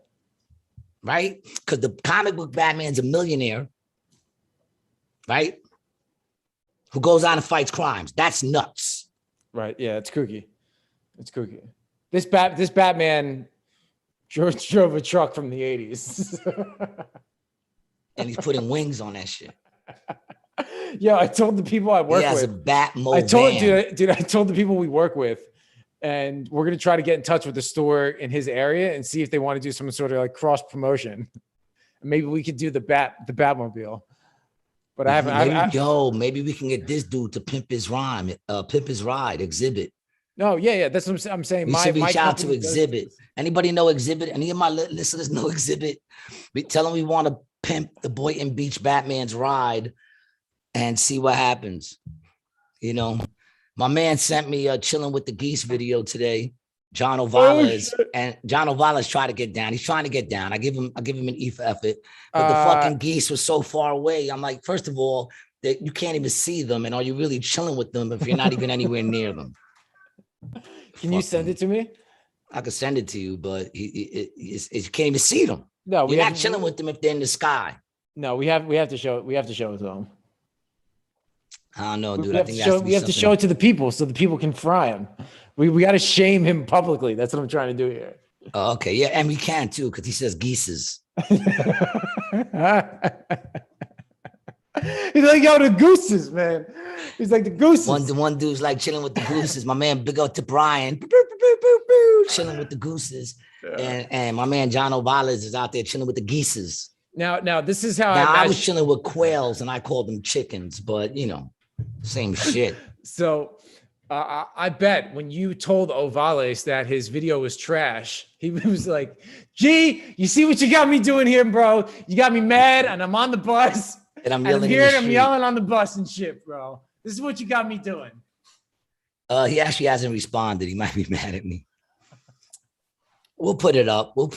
right? Because the comic book Batman's a millionaire, right? Who goes out and fights crimes. That's nuts. Right. Yeah, it's kooky. It's kooky. This Batman drove a truck from the 80s. And he's putting wings on that shit. Yeah, I told the people I work He has with. a Batmobile. I told dude, I told the people we work with, and we're gonna try to get in touch with the store in his area and see if they want to do some sort of like cross promotion. Maybe we could do the Batmobile. But I haven't. Maybe we can get this dude to pimp his ride, Exhibit. No, yeah, that's what I'm saying. We should reach out to company Exhibit. Anybody know Exhibit? Any of my listeners know Exhibit? We tell them we want to pimp the Boynton Beach Batman's ride and see what happens. You know, my man sent me a Chilling with the Geese video today. John Ovalas, and John Ovalas tried to get down. He's trying to get down. I give him an E for effort, but the fucking geese was so far away. I'm like, first of all, that you can't even see them, and are you really chilling with them if you're not even anywhere near them? Can you send it to me? I could send it to you, but you can't even see them. No, you're not chilling with them if they're in the sky. No, we have to show it to them. I don't know, dude. We have to show it to the people so the people can fry him. We got to shame him publicly. That's what I'm trying to do here. Oh, okay, yeah, and we can too because he says geeses. He's like, yo, the gooses, man. He's like the gooses. One dude's like chilling with the gooses. My man, big up to Brian, chilling with the gooses, and my man John Ovalas is out there chilling with the geeses. Now this is how I was chilling with quails, and I called them chickens, but you know, same shit. So I bet when you told Ovales that his video was trash, he was like, "Gee, you see what you got me doing here, bro? You got me mad, and I'm on the bus, and I'm yelling on the bus and shit, bro. This is what you got me doing." He actually hasn't responded. He might be mad at me. We'll put it up. Oh,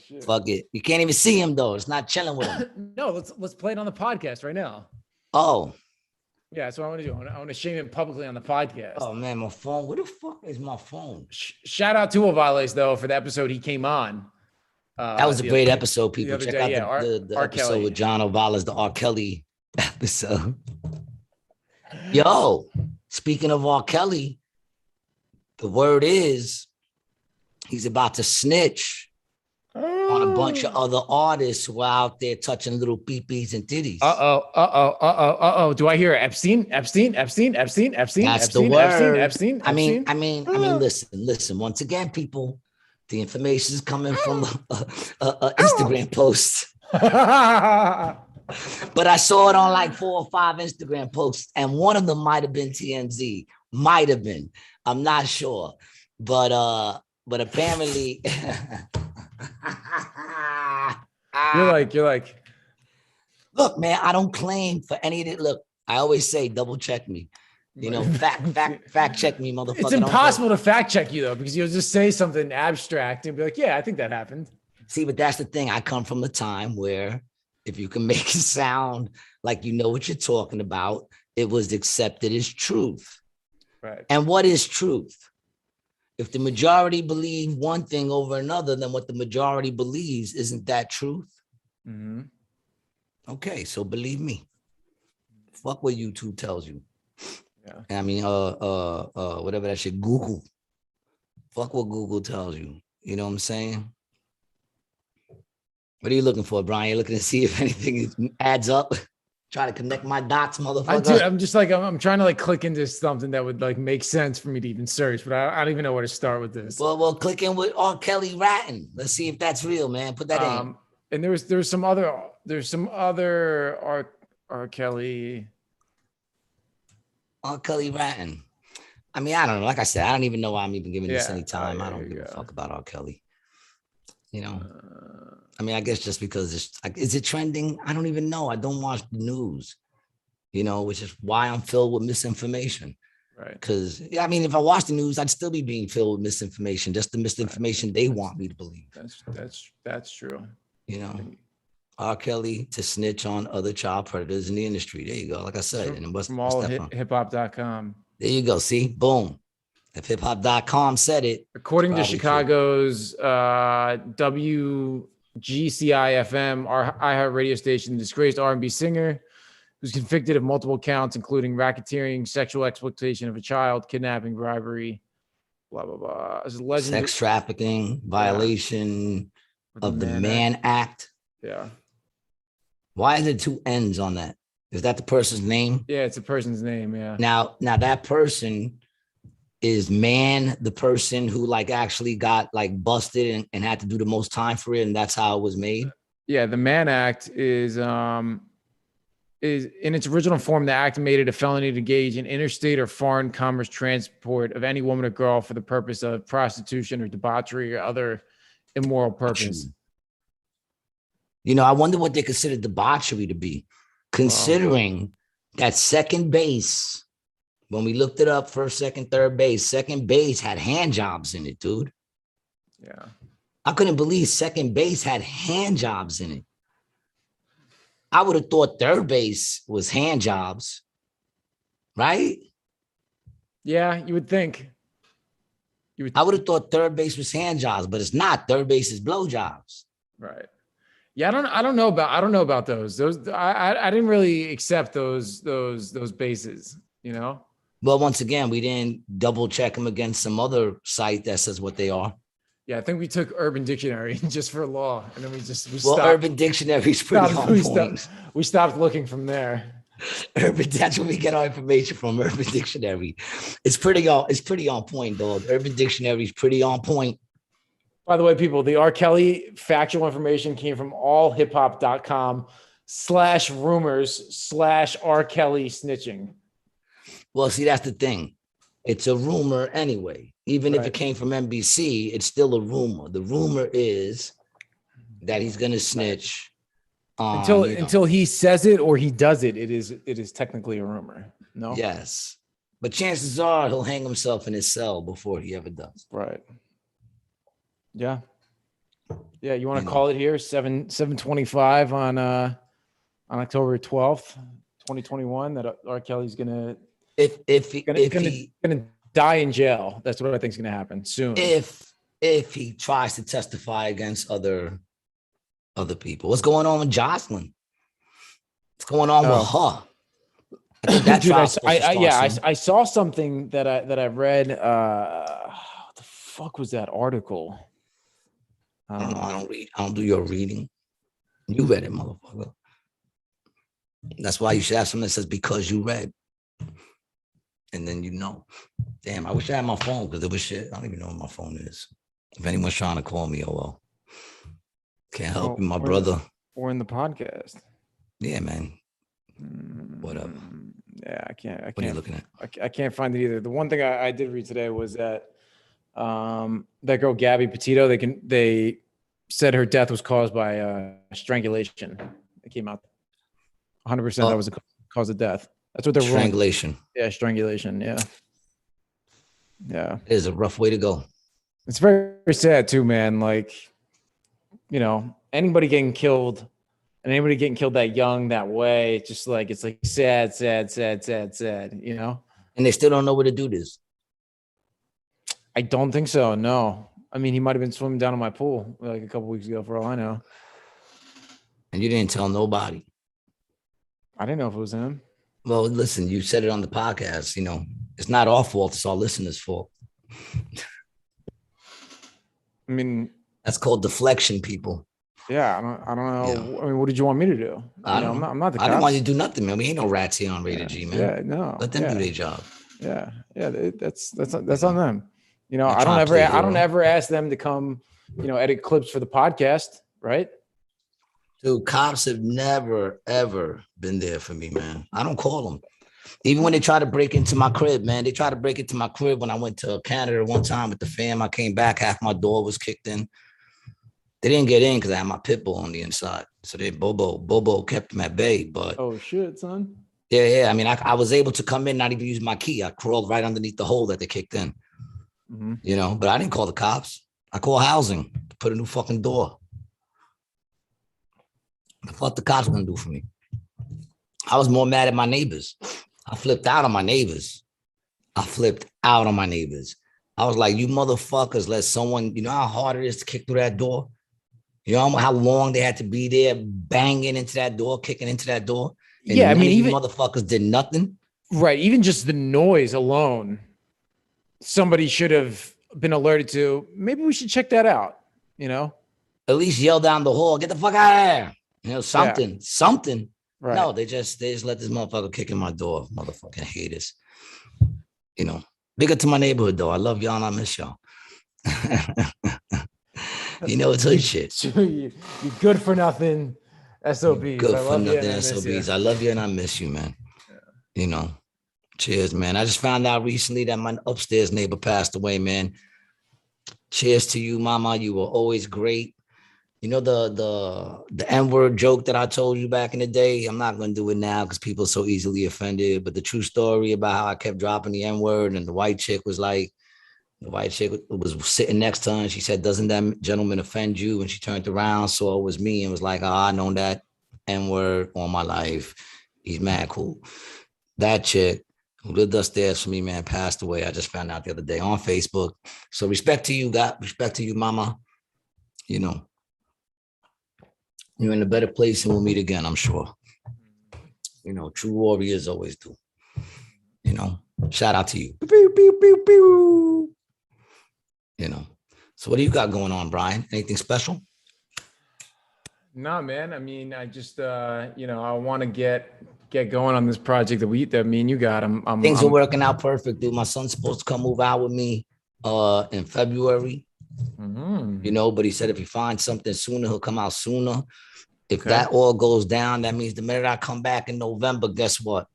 shit. Fuck it. You can't even see him though. It's not chilling with him. No, let's play it on the podcast right now. Oh. Yeah, that's what I want to do. I want to shame him publicly on the podcast. Oh man, my phone. Where the fuck is my phone? Shout out to Ovales though for the episode he came on. That was a great episode, people. Check out the episode with John Ovalas, the R. Kelly episode. Yo, speaking of R. Kelly, the word is he's about to snitch on a bunch of other artists who are out there touching little peepees and titties. Do I hear Epstein? That's the word. Epstein. I mean, listen. Once again, people, the information is coming from a Instagram post. But I saw it on like 4 or 5 Instagram posts, and one of them might have been TMZ. Might have been. I'm not sure. But apparently you're like, look, man, I don't claim for any of it. Look, I always say double check me. You know, fact check me, motherfucker. It's impossible to fact check you though, because you'll just say something abstract and be like, yeah, I think that happened. See, but that's the thing. I come from the time where if you can make it sound like you know what you're talking about, it was accepted as truth. Right. And what is truth? If the majority believe one thing over another, then what the majority believes, isn't that truth? Mm-hmm. Okay, so believe me. Fuck what YouTube tells you. Yeah. I mean, whatever that shit, Google. Fuck what Google tells you. You know what I'm saying? What are you looking for, Brian? You're looking to see if anything adds up? Try to connect my dots, motherfucker. I'm just like, I'm trying to like click into something that would like make sense for me to even search, but I don't even know where to start with this. Well, click in with R. Kelly ratting. Let's see if that's real, man. Put that in. And there's some other R. Kelly. R. Kelly ratting. I mean, I don't know. Like I said, I don't even know why I'm even giving this any time. I don't give a fuck about R. Kelly. You know, I mean, I guess just because is it trending? I don't even know. I don't watch the news, you know, which is why I'm filled with misinformation. Right. Because, I mean, if I watch the news, I'd still be being filled with misinformation, just the misinformation they want me to believe. That's true. You know, R. Kelly to snitch on other child predators in the industry. There you go. Like I said, from all hiphop.com. There you go. See, boom. If hiphop.com said it, According to probably true. Chicago's WGCI-FM, our iHeart radio station, the disgraced R&B singer who's convicted of multiple counts, including racketeering, sexual exploitation of a child, kidnapping, bribery, blah, blah, blah. As a legend, sex trafficking, violation of the Mann Act. Yeah. Why is there two N's on that? Is that the person's name? Yeah, it's a person's name. Yeah. Now that person is Mann, the person who like actually got like busted and had to do the most time for it, and that's how it was made. Yeah, the Mann Act is in its original form, the act made it a felony to engage in interstate or foreign commerce transport of any woman or girl for the purpose of prostitution or debauchery or other immoral purpose. You know, I wonder what they consider debauchery to be, considering that second base, when we looked it up, first, second, third base, second base had hand jobs in it, dude. Yeah. I couldn't believe second base had hand jobs in it. I would have thought third base was hand jobs, right? Yeah, you would think. I would have thought third base was hand jobs, but it's not. Third base is blow jobs. Right. Yeah, I don't know about those. I didn't really accept those bases, you know? Well, once again, we didn't double check them against some other site that says what they are. Yeah, I think we took Urban Dictionary just for law, and then we stopped. Urban Dictionary is pretty on point. We stopped looking from there. That's where we get our information from. Urban Dictionary. It's pretty on point, dog. Urban Dictionary is pretty on point. By the way, people, the R. Kelly factual information came from allhiphop.com/rumors/R. Kelly snitching. Well, see, that's the thing. It's a rumor anyway. Even if it came from NBC, it's still a rumor. The rumor is that he's going to snitch. Until he says it or he does it, it is technically a rumor. No. Yes, but chances are he'll hang himself in his cell before he ever does. Right. Yeah. Yeah. You want to call it here 7:25 on October 12th, 2021. That R. Kelly's gonna gonna die in jail. That's what I think is gonna happen soon. If he tries to testify against other people. What's going on with Jocelyn? What's going on with her? I think that's I saw something that I read. What the fuck was that article? I don't do your reading. You read it, motherfucker. That's why you should have something that says because you read. And then you know. Damn, I wish I had my phone because there was shit. I don't even know what my phone is. If anyone's trying to call me, oh well. Can't help you, my brother. Or in the podcast. Yeah, man. Whatever. Yeah, I can't. What are you looking at? I can't find it either. The one thing I did read today was that that girl Gabby Petito, they said her death was caused by strangulation. It came out 100% that was the cause of death. That's what they're strangulation. Yeah, strangulation. Yeah. Yeah. It is a rough way to go. It's very, very sad too, man. Like, you know, anybody getting killed that young that way, it's like sad, you know? And they still don't know where to do this. I don't think so. No. I mean, he might've been swimming down in my pool like a couple weeks ago for all I know. And you didn't tell nobody. I didn't know if it was him. Well, listen, you said it on the podcast, you know, it's not our fault. It's our listeners' fault. I mean, that's called deflection, people. Yeah, I don't know. Yeah. I mean, what did you want me to do? I'm not the cops. I didn't want you to do nothing, man. We ain't no rats here on Rated G, man. Yeah, no. Let them do their job. Yeah, that's on them. You know, I don't ever ask them to come, you know, edit clips for the podcast, right? Dude, cops have never ever been there for me, man. I don't call them. Even when they try to break into my crib, man, they tried to break into my crib when I went to Canada one time with the fam. I came back, half my door was kicked in. They didn't get in because I had my pit bull on the inside. So Bobo kept them at bay. But oh shit, son. Yeah. I mean, I was able to come in, not even use my key. I crawled right underneath the hole that they kicked in. Mm-hmm. You know, but I didn't call the cops. I called housing to put a new fucking door. The fuck the cops gonna do for me? I was more mad at my neighbors. I flipped out on my neighbors. I was like, you motherfuckers, let someone, you know how hard it is to kick through that door? You know how long they had to be there banging into that door, kicking into that door? And Yeah, I none mean, of you even motherfuckers did nothing. right, even just the noise alone, somebody should have been alerted to. Maybe we should check that out. You know? At least yell down the hall, get the fuck out of here. You know, something. Right. No, they just let this motherfucker kick in my door. Motherfucking haters. You know, big up to my neighborhood though. I love y'all and I miss y'all. You know, it's hood shit. You good for nothing SOBs. Good I for love you and I nothing miss SOBs. you. I love you and I miss you, man. You know, cheers, man. I just found out recently that my upstairs neighbor passed away, man. Cheers to you, mama. You were always great. You know, the N-word joke that I told you back in the day, I'm not going to do it now because people are so easily offended. But the true story about how I kept dropping the N-word and the white chick was sitting next to her and she said, doesn't that gentleman offend you? And she turned around, saw it was me and was like, oh, I known that N-word all my life. He's mad cool. That chick who lived upstairs from me, man, passed away. I just found out the other day on Facebook. So respect to you, God. Respect to you, mama. You know, you're in a better place and we'll meet again, I'm sure. You know, true warriors always do. You know, shout out to you. Pew, pew, pew, pew. You know, so what do you got going on, Brian? Anything special? No, man. I mean, I just, you know, I want to get going on this project that me and you got. Things are working out perfect, dude. My son's supposed to come move out with me in February. You know, but he said if he finds something sooner, he'll come out sooner. If that all goes down, that means the minute I come back in November, guess what?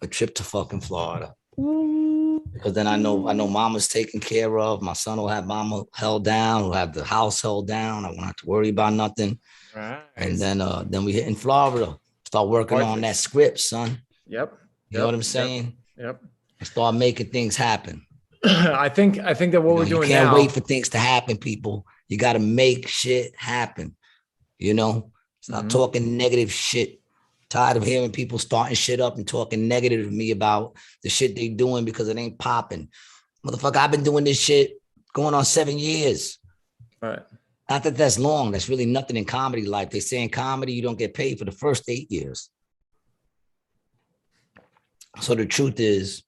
A trip to fucking Florida. Because then I know mama's taken care of. My son will have mama held down, will have the house held down. I won't have to worry about nothing. Right. And then we hit in Florida. Start working on that script, son. Yep. You know what I'm saying? Yep. And start making things happen. I think that what we're doing you can't now. wait for things to happen, people. You got to make shit happen. You know, stop talking negative shit. Tired of hearing people starting shit up and talking negative to me about the shit they doing because it ain't popping. Motherfucker, I've been doing this shit going on 7 years. Right. Not that that's long. That's really nothing in comedy life. They say in comedy, you don't get paid for the first 8 years. So the truth is,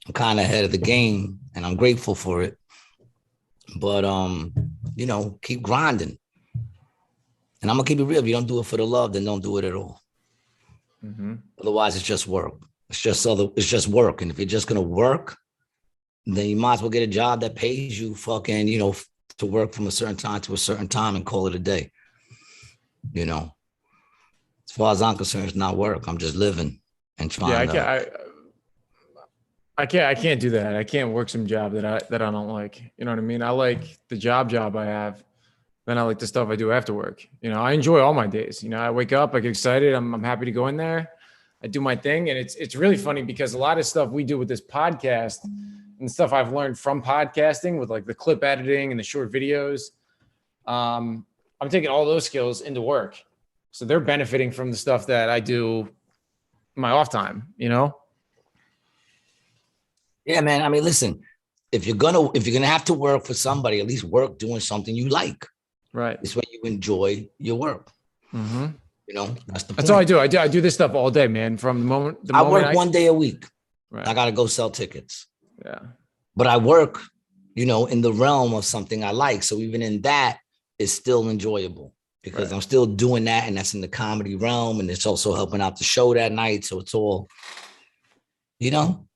I'm kind of ahead of the game and I'm grateful for it. But, you know, keep grinding. And I'm going to keep it real. If you don't do it for the love, then don't do it at all. Otherwise, it's just work. It's just work. And if you're just going to work, then you might as well get a job that pays you fucking, you know, to work from a certain time to a certain time and call it a day. You know, as far as I'm concerned, it's not work. I'm just living and trying. Yeah, I can't do that. I can't work some job that I don't like. You know what I mean? I like the job I have. Then I like the stuff I do after work. You know, I enjoy all my days. You know, I wake up, I get excited. I'm happy to go in there. I do my thing. And it's really funny because a lot of stuff we do with this podcast and stuff I've learned from podcasting with like the clip editing and the short videos. I'm taking all those skills into work. So they're benefiting from the stuff that I do in my off time, you know? Yeah, man. I mean, listen, if you're gonna have to work for somebody, at least work doing something you like. Right. This way you enjoy your work. You know, that's all I do. I do this stuff all day, man. From the moment I work 1 day a week. Right. I got to go sell tickets. Yeah. But I work, you know, in the realm of something I like. So even in that, it's still enjoyable because I'm still doing that. And that's in the comedy realm. And it's also helping out the show that night. So it's all, you know.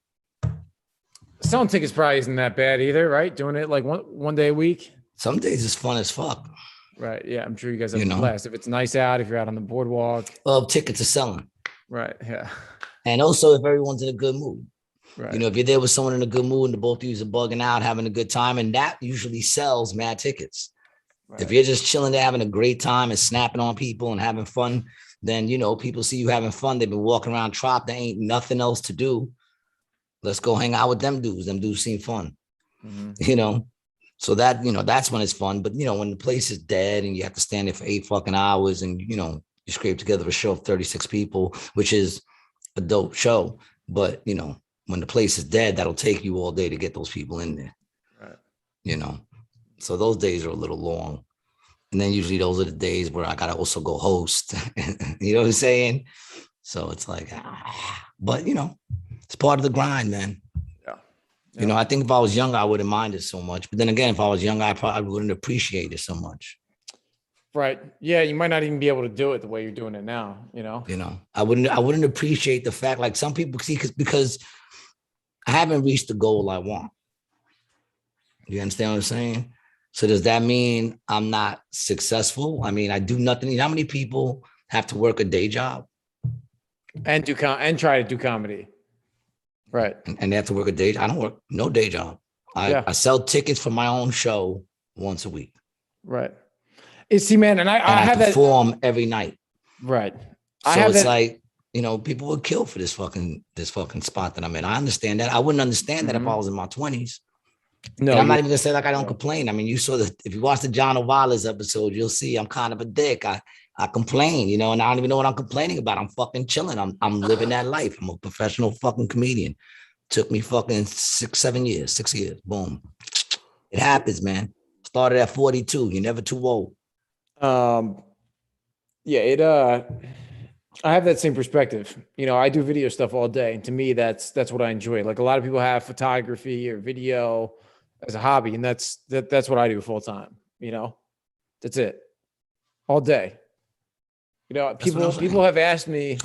Selling tickets probably isn't that bad either, right? Doing it like one day a week. Some days it's fun as fuck. Right. Yeah. I'm sure you guys have a blast. If it's nice out, if you're out on the boardwalk. Well, tickets are selling. Right. Yeah. And also if everyone's in a good mood. Right. You know, if you're there with someone in a good mood and the both of you are bugging out, having a good time, and that usually sells mad tickets. Right. If you're just chilling there, having a great time and snapping on people and having fun, then, you know, people see you having fun. They've been walking around Trop. There ain't nothing else to do. Let's go hang out with them dudes. Them dudes seem fun, you know? So that, you know, that's when it's fun. But, you know, when the place is dead and you have to stand there for 8 fucking hours and, you know, you scrape together a show of 36 people, which is a dope show. But, you know, when the place is dead, that'll take you all day to get those people in there. Right. You know, so those days are a little long. And then usually those are the days where I gotta also go host. You know what I'm saying? So it's like, but you know, it's part of the grind, man. Yeah. You know, I think if I was younger, I wouldn't mind it so much. But then again, if I was younger, I probably wouldn't appreciate it so much. Right. Yeah. You might not even be able to do it the way you're doing it now, you know? You know, I wouldn't appreciate the fact, like some people see, because I haven't reached the goal I want. You understand what I'm saying? So does that mean I'm not successful? I mean, I do nothing. You know how many people have to work a day job And try to do comedy. Right. and they have to work a day? I don't work no day job. I sell tickets for my own show once a week. Right. See, man, and I have perform every night. Right. So it's like, you know, people would kill for this fucking spot that I'm in. I understand that. I wouldn't understand that if I was in my 20s. No, and I'm not even gonna say like I don't complain. I mean, you saw if you watch the John Ovalis episode, you'll see I'm kind of a dick. I complain, you know, and I don't even know what I'm complaining about. I'm fucking chilling. I'm living that life. I'm a professional fucking comedian. Took me fucking 6 years. Boom. It happens, man. Started at 42. You're never too old. Yeah, I have that same perspective. You know, I do video stuff all day, and to me, that's what I enjoy. Like a lot of people have photography or video as a hobby, and that's what I do full time. You know, that's it, all day. You know, people have asked me,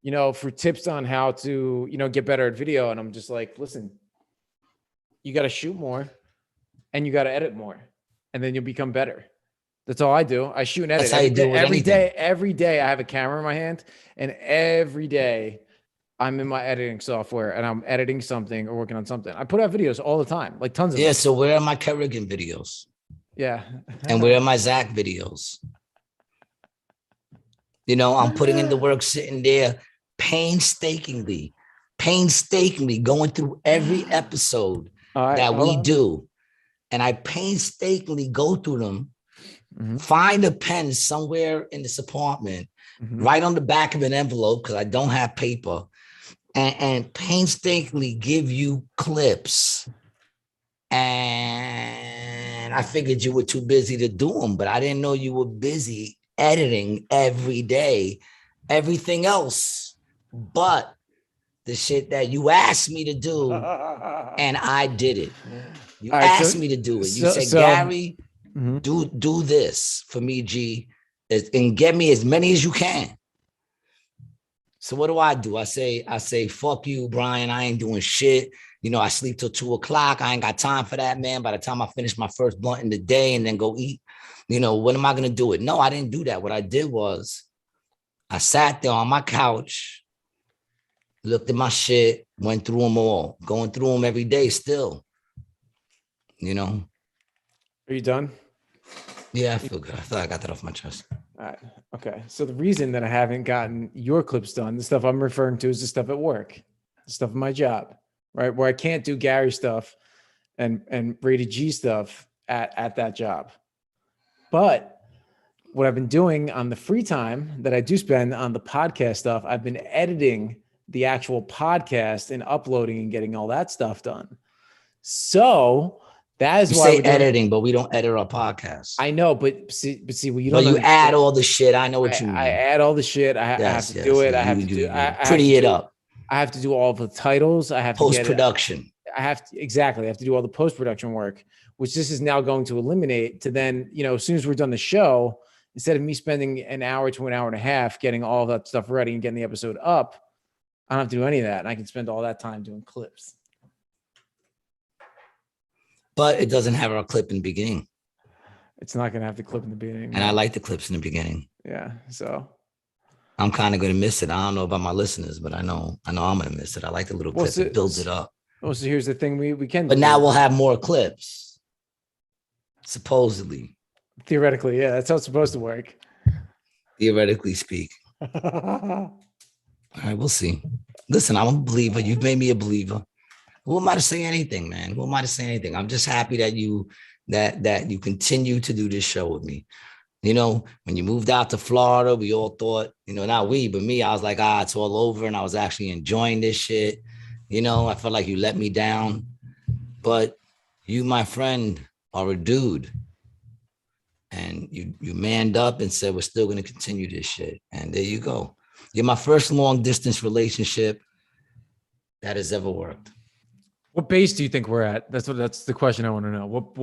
you know, for tips on how to, you know, get better at video, and I'm just like, listen, you got to shoot more, and you got to edit more, and then you'll become better. That's all I do. I shoot and edit. That's how you do it. Every day I have a camera in my hand, and every day I'm in my editing software and I'm editing something or working on something. I put out videos all the time, like tons of them. So where are my Kerrigan videos? Yeah. And where are my Zach videos? You know, I'm putting in the work, sitting there painstakingly going through every episode that we do. And I painstakingly go through them. Mm-hmm. Find a pen somewhere in this apartment, write on the back of an envelope because I don't have paper, and painstakingly give you clips. And I figured you were too busy to do them, but I didn't know you were busy editing every day, everything else but the shit that you asked me to do, and I did it. You asked me to do it. You said, Gary, do this for me, G, and get me as many as you can. So what do? I say, fuck you, Brian. I ain't doing shit. You know, I sleep till 2:00. I ain't got time for that, man. By the time I finish my first blunt in the day and then go eat, you know, when am I going to do it? No, I didn't do that. What I did was I sat there on my couch, looked at my shit, went through them all, going through them every day still, you know. Are you done? Yeah, I feel good. I thought I got that off my chest. All right. Okay. So the reason that I haven't gotten your clips done, the stuff I'm referring to is the stuff at work, the stuff in my job, right? Where I can't do Gary stuff and Rated G stuff at that job. But what I've been doing on the free time that I do spend on the podcast stuff, I've been editing the actual podcast and uploading and getting all that stuff done. So that is why we say editing, but we don't edit our podcast. I know, but see, well, you don't. Well, you add all the shit. I know what you mean. I add all the shit. I have to do it. I have to do. Pretty it up. I have to do all the titles. I have post production. I have to exactly. I have to do all the post production work, which this is now going to eliminate. To then, you know, as soon as we're done the show, instead of me spending an hour to an hour and a half getting all that stuff ready and getting the episode up, I don't have to do any of that, and I can spend all that time doing clips. But it doesn't have our clip in the beginning. It's not going to have the clip in the beginning. And I like the clips in the beginning. Yeah. So I'm kind of going to miss it. I don't know about my listeners, but I know I'm going to miss it. I like the little clip. It builds it up. Well, so here's the thing we can. But now we'll have more clips. Supposedly. Theoretically, yeah. That's how it's supposed to work. Theoretically speak. All right, we'll see. Listen, I'm a believer. You've made me a believer. Who am I to say anything, man? Who am I to say anything? I'm just happy that you continue to do this show with me. You know, when you moved out to Florida, we all thought, you know, not we, but me, I was like, it's all over. And I was actually enjoying this shit. You know, I felt like you let me down, but you, my friend, are a dude. And you manned up and said, we're still going to continue this shit. And there you go. You're my first long distance relationship that has ever worked. What base do you think we're at? That's the question I want to know. What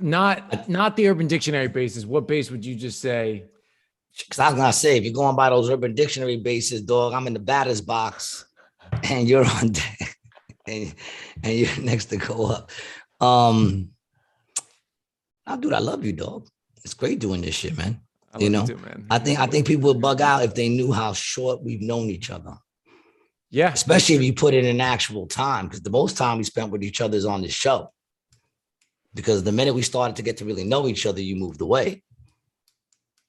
not the Urban Dictionary bases. What base would you just say? Because I was gonna say, if you're going by those Urban Dictionary bases, dog, I'm in the batter's box and you're on deck and you're next to go up. Dude, I love you, dog. It's great doing this shit, man. You know, too, man. I think people would bug out if they knew how short we've known each other. Yeah. Especially if you put it in actual time, because the most time we spent with each other is on this show. Because the minute we started to get to really know each other, you moved away.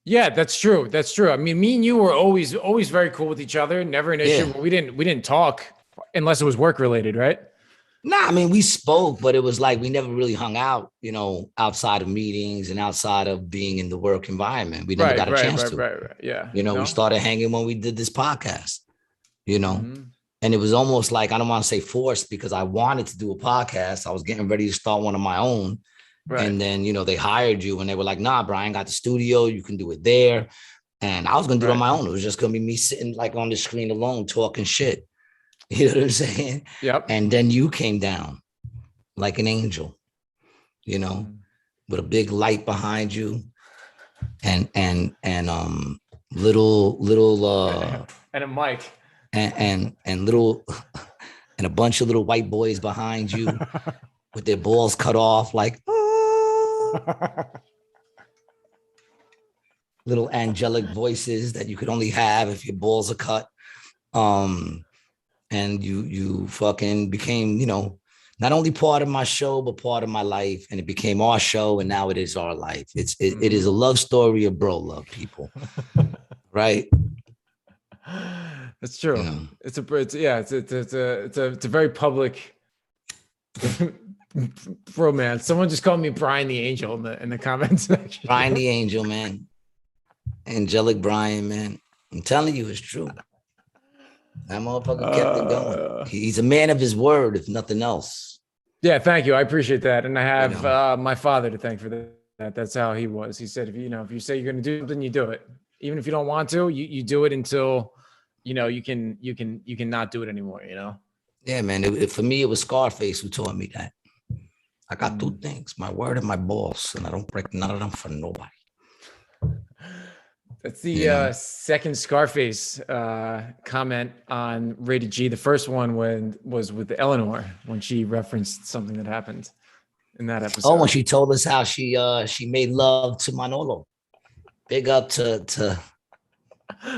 Yeah, that's true. That's true. I mean, me and you were always very cool with each other. Never an issue. Yeah. We didn't talk unless it was work related, right? Nah, I mean, we spoke, but it was like we never really hung out, you know, outside of meetings and outside of being in the work environment. We never got a chance to. Right. Yeah. You know, we started hanging when we did this podcast, you know, and it was almost like, I don't want to say forced, because I wanted to do a podcast. I was getting ready to start one of my own. Right. And then, you know, they hired you and they were like, nah, Brian got the studio. You can do it there. And I was going to do it on my own. It was just going to be me sitting like on the screen alone, talking shit. You know what I'm saying? Yep. And then you came down like an angel, you know, with a big light behind you and little and a mic and little and a bunch of little white boys behind you with their balls cut off, like little angelic voices that you could only have if your balls are cut. And you fucking became, you know, not only part of my show, but part of my life. And it became our show. And now it is our life. It is a love story of bro love, people. Right? That's true. You know? It's a very public romance. Someone just called me Brian the Angel in the comments section. Brian the Angel, man. Angelic Brian, man. I'm telling you, it's true. That motherfucker kept it going. He's a man of his word, if nothing else. Yeah, thank you. I appreciate that. And I have my father to thank for that. That's how he was. He said, if you say you're going to do something, you do it. Even if you don't want to, you do it until, you know, you can not do it anymore, you know? Yeah, man. For me, it was Scarface who taught me that. I got two things, my word and my balls, and I don't break none of them for nobody. That's the second Scarface comment on Rated G. The first one was with Eleanor when she referenced something that happened in that episode. Oh, when she told us how she made love to Manolo. Big up to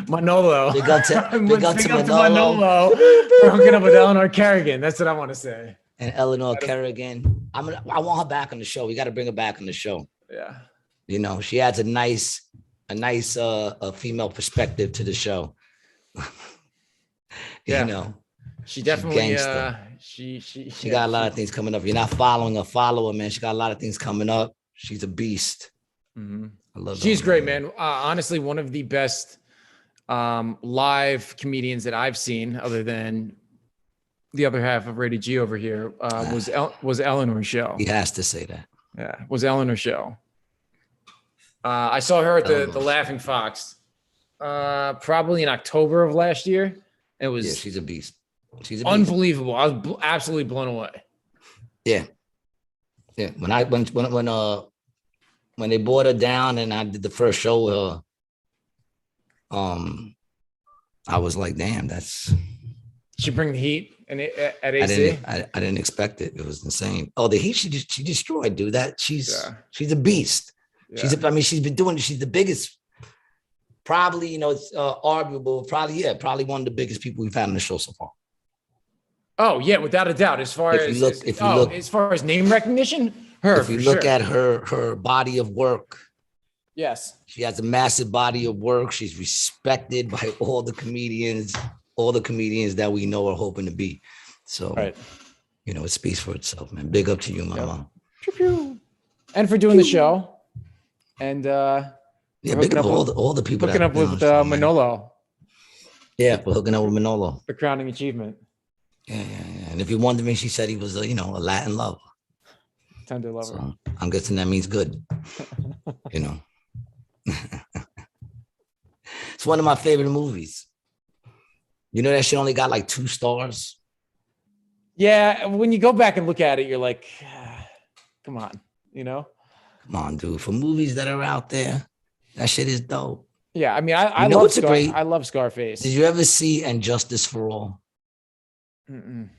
Manolo. Big up to Manolo. Manolo for hooking up with Eleanor Kerrigan. That's what I want to say. And Eleanor Kerrigan. I want her back on the show. We got to bring her back on the show. Yeah. You know, she adds a nice female perspective to the show. You know, she definitely she got a lot of things coming up. If you're not following her, follow her, man. She got a lot of things coming up. She's a beast. Mm-hmm. I love her. She's great, man. Honestly, one of the best live comedians that I've seen, other than the other half of Rated G over here, was Eleanor Show. He has to say that. Yeah, was Eleanor Show. I saw her at the Laughing Fox, probably in October of last year. It was she's a beast. She's unbelievable. I was absolutely blown away. Yeah, yeah. When they brought her down and I did the first show with her, I was like, damn, that's. She bring the heat at AC. I didn't expect it. It was insane. Oh, the heat she destroyed, dude. She's a beast. Yeah. She's been doing it. She's the biggest, probably, you know, it's arguable, probably one of the biggest people we've had on the show so far. Oh, yeah, without a doubt. As far as name recognition, if you look at her body of work, yes, she has a massive body of work. She's respected by all the comedians that we know are hoping to be. So, you know, it speaks for itself, man. Big up to you, mama. And for doing the show. And big up all the people hooking up with Manolo. Yeah, for hooking up with Manolo. The crowning achievement. Yeah. And if you're wondering, she said he was a Latin lover. Tender lover. So I'm guessing that means good. It's one of my favorite movies. You know that shit only got like 2 stars. Yeah, when you go back and look at it, you're like, come on, Come on, dude. For movies that are out there, that shit is dope. Yeah, I mean, I love I love Scarface. Did you ever see And Justice for All? Mm-mm.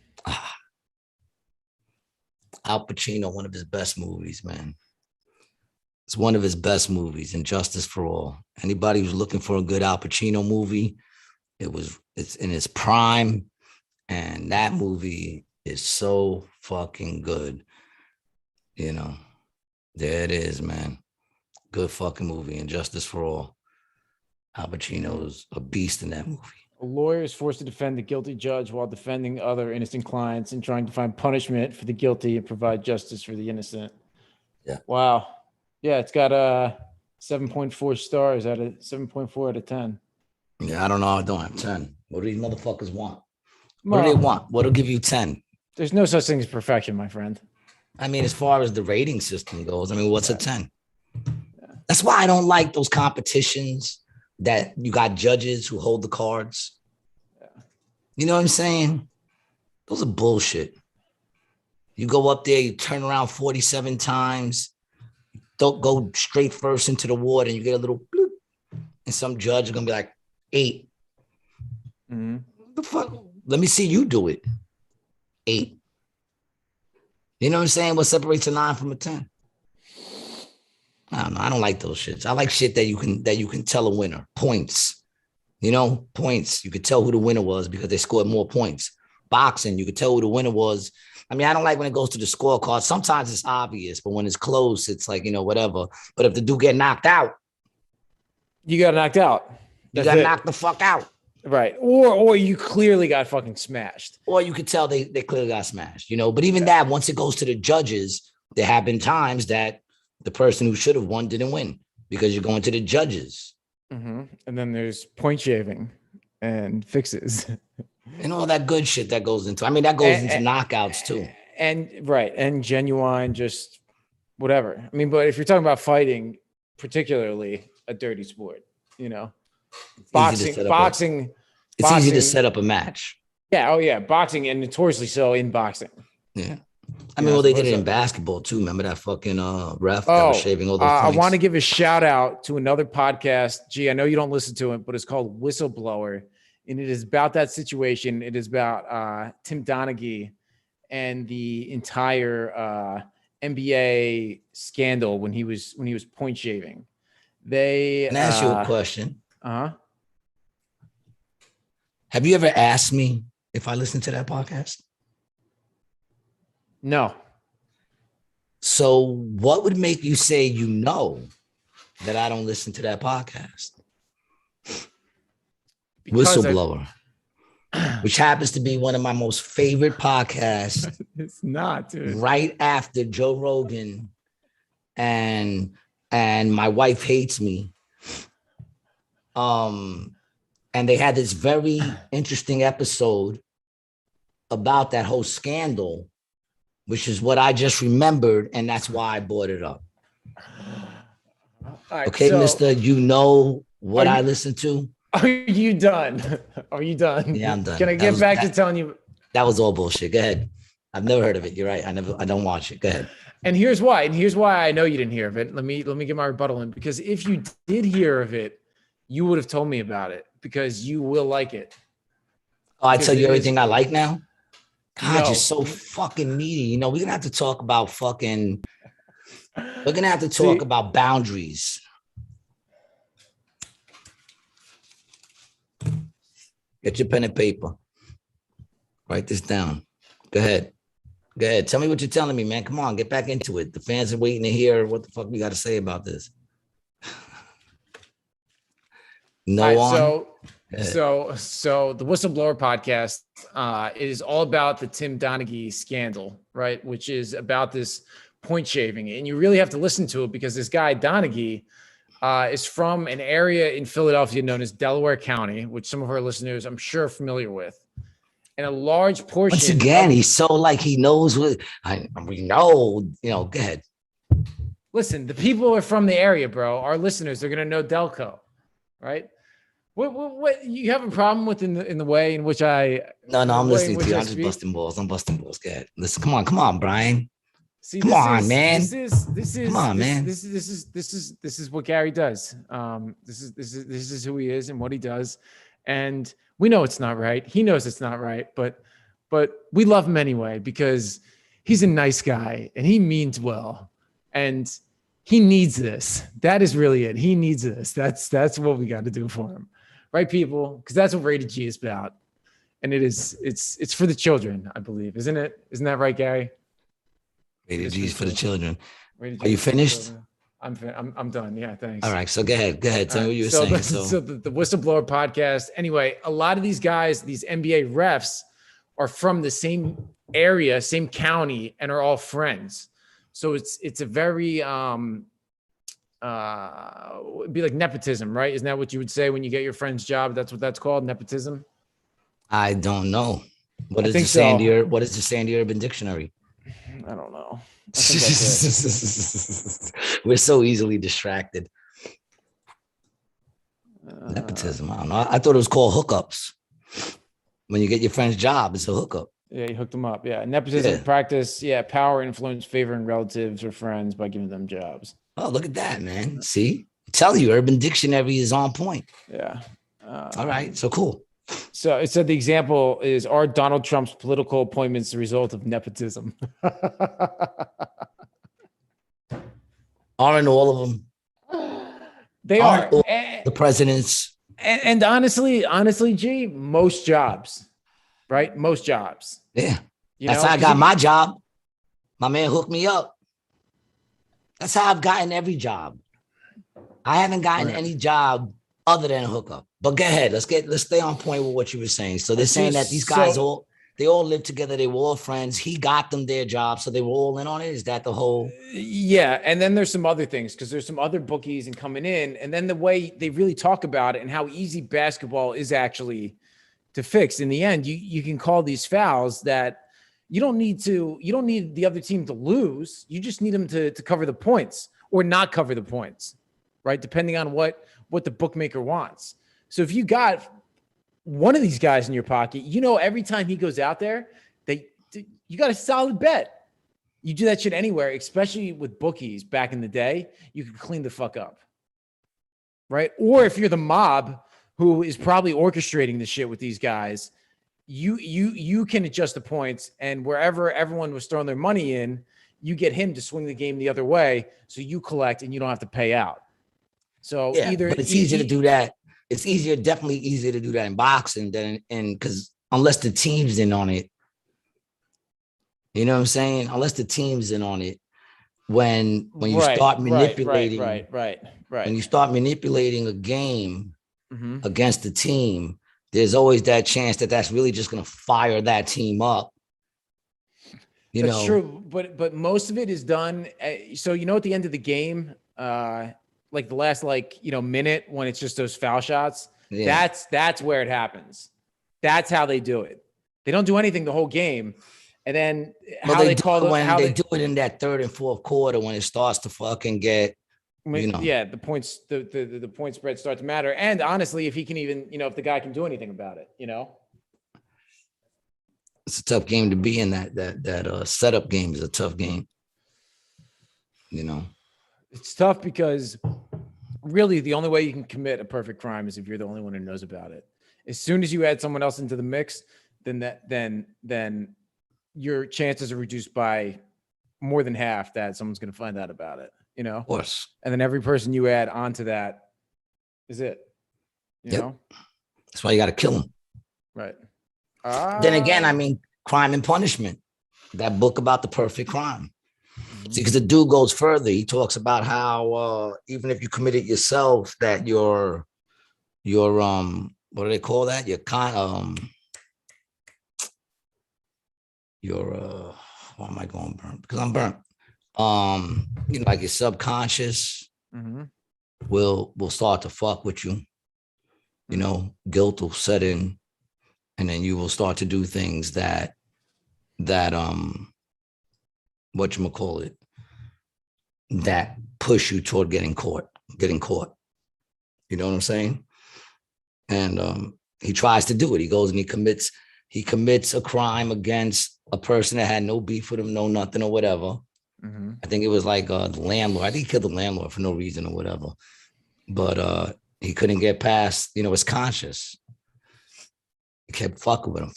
Al Pacino, one of his best movies, man. It's one of his best movies, And Justice for All. Anybody who's looking for a good Al Pacino movie, it's in its prime, and that movie is so fucking good. There it is, man. Good fucking movie, And Justice for All. Al Pacino's a beast in that movie. A lawyer is forced to defend the guilty judge while defending other innocent clients and trying to find punishment for the guilty and provide justice for the innocent. Yeah. Wow. Yeah, it's got 7.4 stars out of 7.4 out of 10. Yeah, I don't know. I don't have 10. What do these motherfuckers want? What do they want? What'll give you 10? There's no such thing as perfection, my friend. I mean, as far as the rating system goes, what's a 10? That's why I don't like those competitions that you got judges who hold the cards. You know what I'm saying? Those are bullshit. You go up there, you turn around 47 times, don't go straight first into the water, and you get a little bloop, and some judge is gonna be like 8. Mm-hmm. What the fuck? Let me see you do it. 8. You know what I'm saying? What separates a 9 from a 10? I don't know. I don't like those shits. I like shit that you can tell a winner. Points. Points. You could tell who the winner was because they scored more points. Boxing, you could tell who the winner was. I don't like when it goes to the scorecard. Sometimes it's obvious, but when it's close, it's like, whatever. But if the dude get knocked out, you got knocked out. You got knocked the fuck out. Right. Or you clearly got fucking smashed. Or you could tell they clearly got smashed, But even that, once it goes to the judges, there have been times that the person who should have won didn't win because you're going to the judges. Mm-hmm. And then there's point shaving and fixes. And all that good shit that goes into, that goes into knockouts too. And genuine, just whatever. But if you're talking about fighting, particularly a dirty sport, boxing, it's easy to set up a match. Yeah. Oh yeah. Boxing, and notoriously so in boxing. Yeah. They did it in basketball too. Remember that fucking ref that was shaving all those points? I want to give a shout out to another podcast. Gee, I know you don't listen to it, but it's called Whistleblower. And it is about that situation. It is about Tim Donaghy and the entire NBA scandal when he was point shaving. Can I ask you a question? Uh-huh. Have you ever asked me if I listened to that podcast? No. So what would make you say that I don't listen to that podcast? Whistleblower, which happens to be one of my most favorite podcasts. It's not, dude. Right after Joe Rogan and My Wife Hates Me. And they had this very interesting episode about that whole scandal, which is what I just remembered, and that's why I brought it up. Right, okay, so, mister, what I listen to? Are you done? Are you done? Yeah, I'm done. Can I get back to telling you? That was all bullshit. Go ahead. I've never heard of it. You're right. I don't watch it. Go ahead. And here's why. I know you didn't hear of it. Let me get my rebuttal in, because if you did hear of it, you would have told me about it, because you will like it. Oh, I tell you everything I like now? God, No. You're so fucking needy. We're going to have to talk about about boundaries. Get your pen and paper. Write this down. Go ahead. Tell me what you're telling me, man. Come on, get back into it. The fans are waiting to hear what the fuck we got to say about this. So the Whistleblower podcast, it is all about the Tim Donaghy scandal, right? Which is about this point shaving. And you really have to listen to it, because this guy Donaghy is from an area in Philadelphia known as Delaware County, which some of our listeners, I'm sure, are familiar with. and a large portion. Once again, he's so like he knows what we know. Go ahead. Listen, the people are from the area, bro. Our listeners, they're gonna know Delco, right? What you have a problem with in the way in which I? No, I'm listening to you. I'm just speak? busting balls. I'm busting balls. Go ahead. Listen, come on, Brian. See, come on, man. This is come on, man. This is what Gary does. This is who he is and what he does, and we know it's not right. He knows it's not right, but we love him anyway because he's a nice guy and he means well, and he needs this. That is really it. He needs this. That's what we got to do for him, right, people? Because that's what Rated G is about, and it's for the children, I believe, isn't it? Isn't that right, Gary? Rated G's for the children. Are you finished? I'm done. Yeah, thanks. All right, so go ahead. Tell me what you were saying. So the Whistleblower podcast. Anyway, a lot of these guys, these NBA refs, are from the same area, same county, and are all friends. So it's a very it'd be like nepotism, right? Isn't that what you would say when you get your friend's job? That's what that's called, nepotism. I don't know. What is the Sandy Urban Dictionary? I don't know. We're so easily distracted. Nepotism. I don't know. I thought it was called hookups. When you get your friend's job, it's a hookup. Yeah, you hooked them up. Yeah, nepotism practice. Yeah, power, influence, favoring relatives or friends by giving them jobs. Oh, look at that, man. See, I'm telling you, Urban Dictionary is on point. Yeah. All right, so cool. So it said the example is, are Donald Trump's political appointments the result of nepotism? Aren't all of them? They are. The presidents. And honestly, G, most jobs, right? Most jobs. Yeah. That's how I got my job. My man hooked me up. That's how I've gotten every job. I haven't gotten any job other than a hookup. But go ahead. Let's stay on point with what you were saying. So they're saying that these guys all lived together. They were all friends. He got them their job, so they were all in on it. Is that the whole? Yeah, and then there's some other things because there's some other bookies and coming in, and then the way they really talk about it and how easy basketball is actually to fix. In the end, you can call these fouls that you don't need the other team to lose. You just need them to cover the points or not cover the points, right? Depending on what the bookmaker wants. So if you got one of these guys in your pocket, every time he goes out there, you got a solid bet. You do that shit anywhere, especially with bookies back in the day, you could clean the fuck up, right? Or if you're the mob who is probably orchestrating the shit with these guys, you can adjust the points, and wherever everyone was throwing their money in, you get him to swing the game the other way, so you collect and you don't have to pay out. So but it's easier to do that. It's definitely easier to do that in boxing than because unless the team's in on it, you know what I'm saying? Unless the team's in on it, when you start manipulating, right. When you start manipulating a game against the team, there's always that chance that that's really just going to fire that team up. That's true, but most of it is done. So at the end of the game, like the last minute when it's just those foul shots, that's where it happens. That's how they do it. They don't do anything the whole game. And then they do it in that third and fourth quarter when it starts to fucking get, the points, the point spread start to matter. And honestly, if he can even, if the guy can do anything about it, it's a tough game to be in. That setup game is a tough game. It's tough because really the only way you can commit a perfect crime is if you're the only one who knows about it. As soon as you add someone else into the mix, then your chances are reduced by more than half that someone's going to find out about it, Of course. And then every person you add onto that is it, you know? That's why you got to kill them. Right. Then again, Crime and Punishment, that book about the perfect crime. See, because the dude goes further. He talks about how even if you commit it yourself, that your what do they call that? Why am I going burnt? Because I'm burnt. Like your subconscious will start to fuck with you. Guilt will set in, and then you will start to do things that whatchamacallit, that push you toward getting caught. You know what I'm saying? And he tries to do it. He goes and he commits a crime against a person that had no beef with him, no nothing or whatever. Mm-hmm. I think it was like the landlord. I think he killed the landlord for no reason or whatever. But he couldn't get past, his conscience. He kept fucking with him.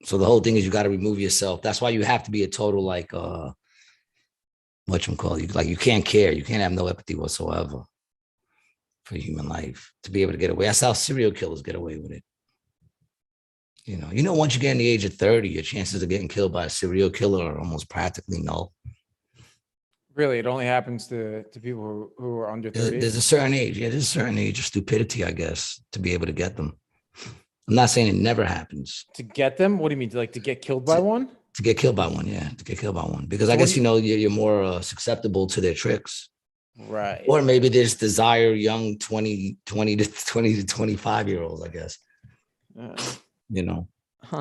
So the whole thing is you got to remove yourself. That's why you have to be a total like whatchamacallit. Like you can't care. You can't have no empathy whatsoever for human life to be able to get away. That's how serial killers get away with it. Once you get in the age of 30, your chances of getting killed by a serial killer are almost practically null. Really, it only happens to people who are under 30. There's a certain age. Yeah, there's a certain age of stupidity, I guess, to be able to get them. I'm not saying it never happens. To get them? What do you mean? To get killed by one? To get killed by one, yeah. To get killed by one. Because I guess, you're more susceptible to their tricks. Right. Or maybe they just desire young 20 to 25-year-olds, I guess.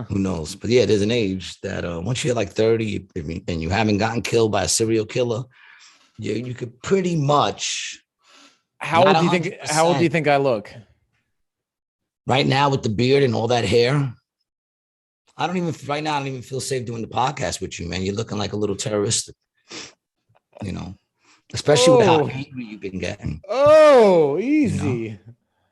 Who knows? But yeah, there's an age that once you're like 30 and you haven't gotten killed by a serial killer, you could pretty much. How old do you think I look? Right now with the beard and all that hair, I don't even feel safe doing the podcast with you, man. You're looking like a little terroristic, especially with how angry you've been getting. Oh, easy.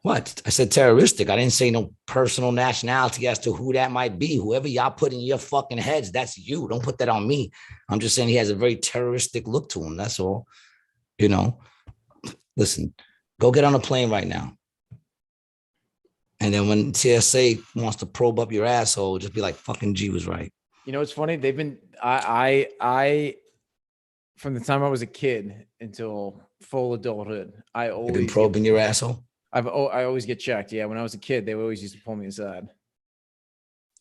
What? I said terroristic. I didn't say no personal nationality as to who that might be. Whoever y'all put in your fucking heads, that's you. Don't put that on me. I'm just saying he has a very terroristic look to him. That's all. Listen, go get on a plane right now. And then when TSA wants to probe up your asshole, just be like, fucking G was right. It's funny. They've been, I from the time I was a kid until full adulthood, You've been probing your asshole? I always get checked. Yeah. When I was a kid, they always used to pull me aside.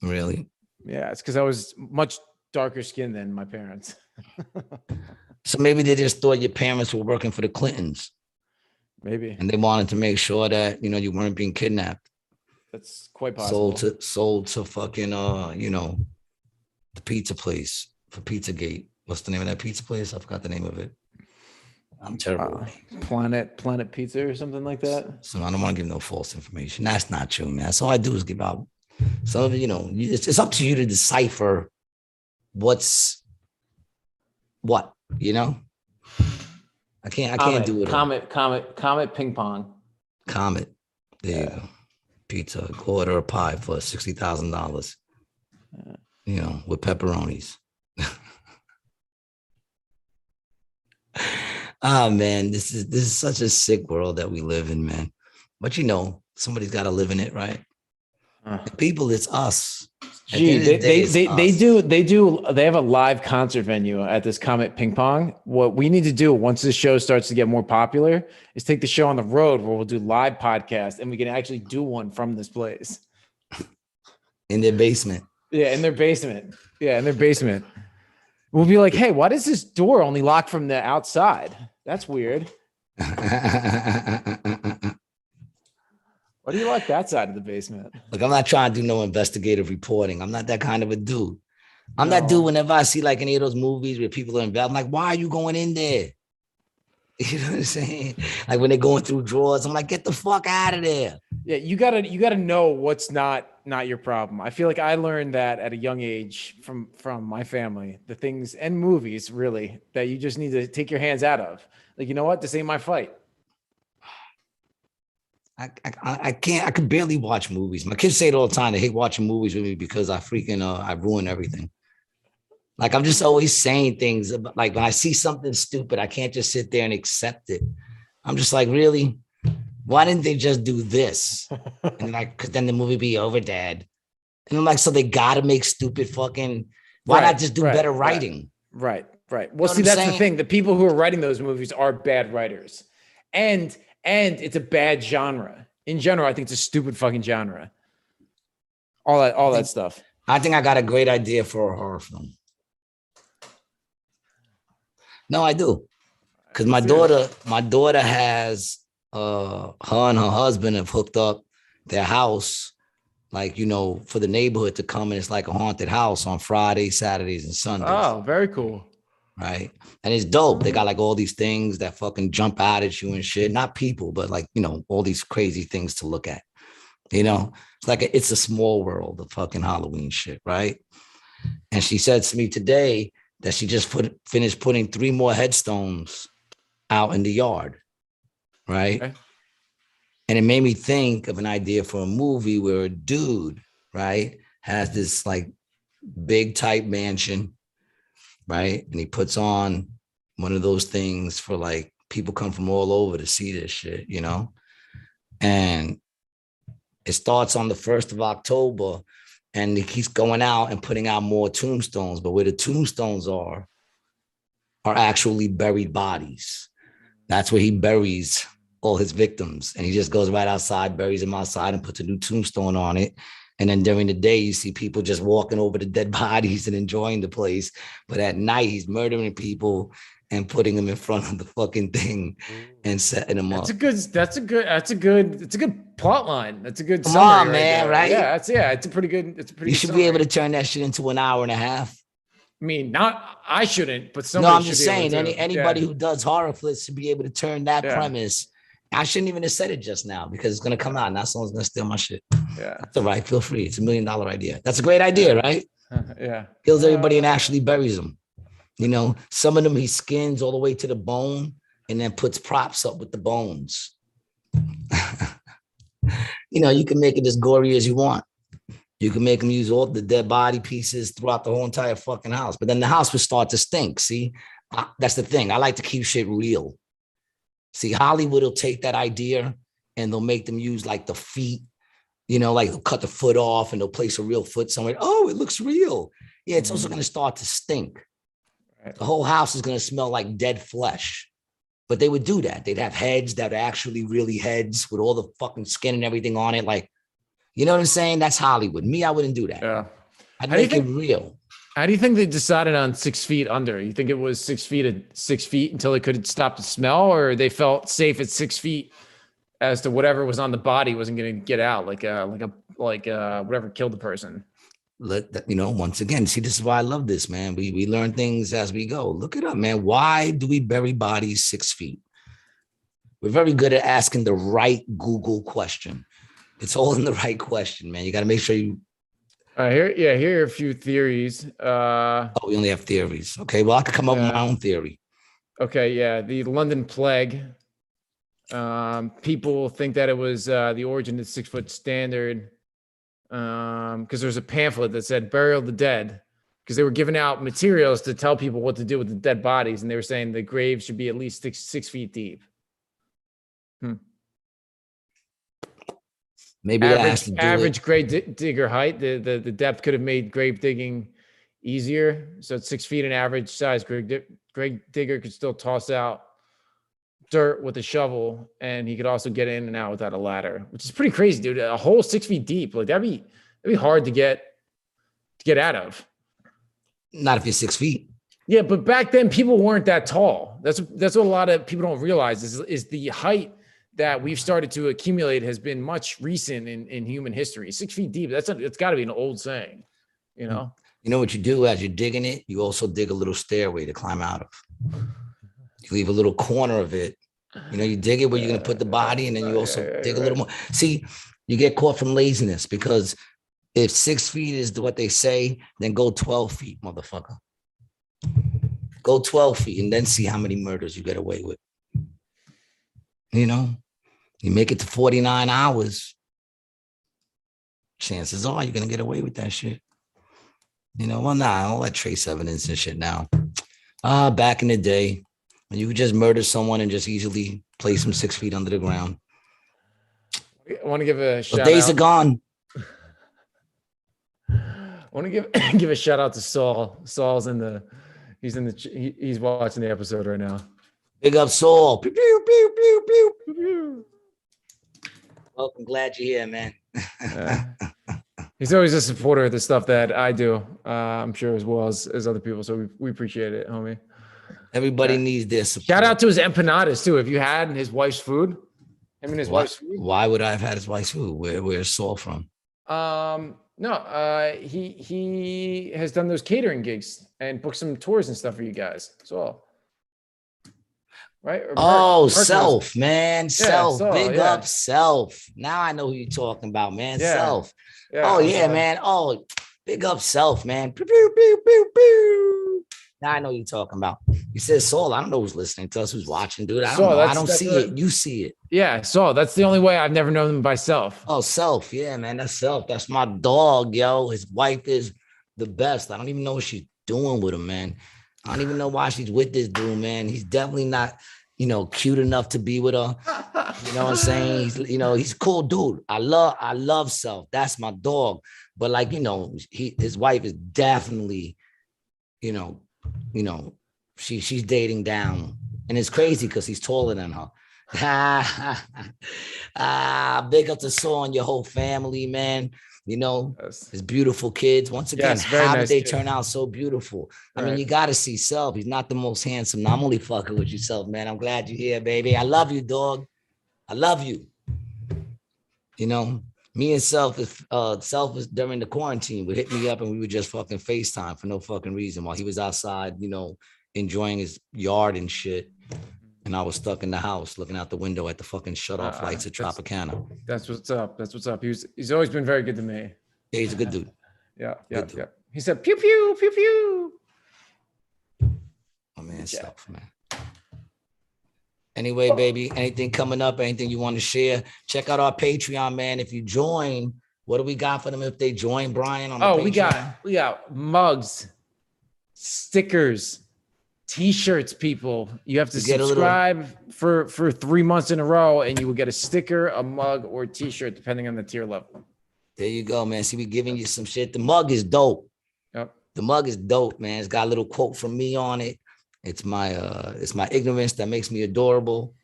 Really? Yeah. It's because I was much darker skinned than my parents. So maybe they just thought your parents were working for the Clintons. Maybe. And they wanted to make sure that, you weren't being kidnapped. That's quite possible. Sold to fucking, the pizza place for Pizzagate. What's the name of that pizza place? I forgot the name of it. I'm terrible. Planet Pizza or something like that. So I don't want to give no false information. That's not true, man. So all I do is give out some of it, it's up to you to decipher what's what, I can't do it. Comet ping pong. Comet. There you go. Pizza, order a pie for $60,000. With pepperonis. Ah, man, this is such a sick world that we live in, man. But somebody's got to live in it, right? The people, it's us. Gee, they have a live concert venue at this Comet Ping Pong. What we need to do once this show starts to get more popular is take the show on the road where we'll do live podcasts and we can actually do one from this place. In their basement. Yeah, in their basement. We'll be like, hey, why does this door only lock from the outside? That's weird. Why do you like that side of the basement? Look, I'm not trying to do no investigative reporting. I'm not that kind of a dude. I'm that dude whenever I see like any of those movies where people are involved, I'm like, why are you going in there? You know what I'm saying? Like when they're going through drawers, I'm like, get the fuck out of there. Yeah, you gotta know what's not your problem. I feel like I learned that at a young age from my family, the things and movies really that you just need to take your hands out of. Like, you know what? This ain't my fight. I can't. I could barely watch movies. My kids say it all the time. They hate watching movies with me because I ruin everything. Like I'm just always saying things about, like when I see something stupid, I can't just sit there and accept it. I'm just like, really? Why didn't they just do this? And like, cause then the movie be over, Dad. And I'm like, so they gotta make stupid fucking. Why not just do better writing? Right. Well, see, that's the thing. The people who are writing those movies are bad writers, and it's a bad genre. In general, I think it's a stupid fucking genre. All that stuff. I think I got a great idea for a horror film. No, I do. Because my daughter has her and her husband have hooked up their house like, you know, for the neighborhood to come, and it's like a haunted house on Fridays, Saturdays, and Sundays. Oh, very cool. Right. And it's dope. They got like all these things that fucking jump out at you and shit. Not people, but like, you know, all these crazy things to look at. You know, it's like it's a small world of fucking Halloween shit. Right. And she said to me today that she just finished putting 3 more headstones out in the yard. Right. Okay. And it made me think of an idea for a movie where a dude, right, has this like big type mansion. Right. And he puts on one of those things for like people come from all over to see this shit, you know? And it starts on the 1st of October, and he keeps going out and putting out more tombstones. But where the tombstones are actually buried bodies. That's where he buries all his victims. And he just goes right outside, buries them outside, and puts a new tombstone on it. And then during the day, you see people just walking over the dead bodies and enjoying the place. But at night, he's murdering people and putting them in front of the fucking thing and setting them up. That's a good plot line. That's a good Come summary on, right man, there. right? Yeah, it's a pretty good. You should be able to turn that shit into an hour and a half. I mean, I shouldn't, but No, somebody I'm should just be able saying, to. anybody Yeah. who does horror flicks should be able to turn that Yeah. premise. I shouldn't even have said it just now because it's going to come out and that someone's going to steal my shit. Yeah. That's all right. Feel free. It's $1 million idea. That's a great idea, right? Yeah. Kills everybody and actually buries them. You know, some of them he skins all the way to the bone and then puts props up with the bones. You know, you can make it as gory as you want. You can make them use all the dead body pieces throughout the whole entire fucking house. But then the house would start to stink. See, that's the thing. I like to keep shit real. See, Hollywood will take that idea and they'll make them use like the feet, you know, like they'll cut the foot off and they'll place a real foot somewhere. Oh, it looks real. Yeah, it's also going to start to stink. Right. The whole house is going to smell like dead flesh. But they would do that. They'd have heads that are actually really heads with all the fucking skin and everything on it. Like, you know what I'm saying? That's Hollywood. Me, I wouldn't do that. Yeah. I'd How do you make it think- real. How do you think they decided on 6 feet under? You think it was 6 feet at 6 feet until they could stop the smell, or they felt safe at 6 feet as to whatever was on the body wasn't going to get out, like whatever killed the person? Let that, you know, once again, see, this is why I love this, man. We learn things as we go. Look it up, man. Why do we bury bodies 6 feet? We're very good at asking the right Google question. It's all in the right question, man. You got to make sure you. Here are a few theories. Oh, we only have theories. Okay, well, I could come up with my own theory. Okay, yeah, the London Plague. People think that it was the origin of the 6 foot standard because there's a pamphlet that said "Burial the Dead," because they were giving out materials to tell people what to do with the dead bodies, and they were saying the grave should be at least 6 feet deep. Maybe that has to do Average grave digger height. The depth could have made grave digging easier. So at 6 feet, an average size grave digger could still toss out dirt with a shovel, and he could also get in and out without a ladder, which is pretty crazy, dude. A hole 6 feet deep, like that'd be hard to get out of. Not if you're 6 feet. Yeah, but back then people weren't that tall. That's what a lot of people don't realize is the height that we've started to accumulate has been much recent in human history. 6 feet deep. It's got to be an old saying, you know. You know what you do as you're digging it? You also dig a little stairway to climb out of. You leave a little corner of it. You know, you dig it where you're going to put the body, and then you also dig a little more. See, you get caught from laziness because if 6 feet is what they say, then go 12 feet, motherfucker. Go 12 feet and then see how many murders you get away with. You know, you make it to 49 hours. Chances are you're going to get away with that shit. You know, well, nah, all that trace evidence and shit now. Back in the day, when you could just murder someone and just easily place them 6 feet under the ground. I want to give a shout Those days out. are gone. I want to give a shout out to Saul. Saul's he's watching the episode right now. Big up Saul. Pew, pew, pew, pew, pew. Welcome. Glad you're here, man. He's always a supporter of the stuff that I do. I'm sure as well as other people. So we appreciate it, homie. Everybody needs this support. Shout out to his empanadas too. If you had his wife's food, him and his wife's food. Why would I have had his wife's food? Where's Saul from? No, he has done those catering gigs and booked some tours and stuff for you guys. That's all. Right? Or Oh, Mark knows. Self, man. Yeah, Self. so Big yeah, up Self. Now I know who you're talking about, man. yeah, Self. yeah. Oh, I was, yeah, man. Oh, big up Self, man. Pew, pew, pew, pew, pew. Now I know who you're talking about. You said Saul. I don't know who's listening to us, who's watching, dude. I don't so know. I that's don't that's see it. You see it. yeah. So that's the only way I've never known them by self. Oh, Self. Yeah, man. That's Self. That's my dog, yo. His wife is the best. I don't even know what she's doing with him, man. I don't even know why she's with this dude, man. He's definitely not, cute enough to be with her. You know what I'm saying? He's a cool dude. I love Self. That's my dog. But like, his wife is definitely, you know, she's dating down. And it's crazy because he's taller than her. Big up to Saw and your whole family, man. Yes. His beautiful kids. Once again, Yes, very how nice did they kids. turn out so beautiful? I mean, Right. you got to see Self. He's not the most handsome. No, I'm only fucking with yourself, man. I'm glad you're here, baby. I love you, dog. I love you. Me and Self is during the quarantine would hit me up and we would just fucking FaceTime for no fucking reason while he was outside, enjoying his yard and shit. And I was stuck in the house looking out the window at the fucking shut off lights at Tropicana. That's what's up. That's what's up. He's always been very good to me. Yeah, he's a good dude. Yeah, yeah, Good dude. yeah. He said pew pew pew pew. Oh man, Yeah. Self, man. Anyway, baby, anything coming up, anything you want to share? Check out our Patreon, man. If you join, what do we got for them if they join, Brian? On the Patreon? we got mugs, stickers, t-shirts, people. You have to You get a subscribe for 3 months in a row, and you will get a sticker, a mug, or a t-shirt, depending on the tier level. There you go, man. See, we giving you some shit. The mug is dope. Yep. The mug is dope, man. It's got a little quote from me on it. It's my ignorance that makes me adorable.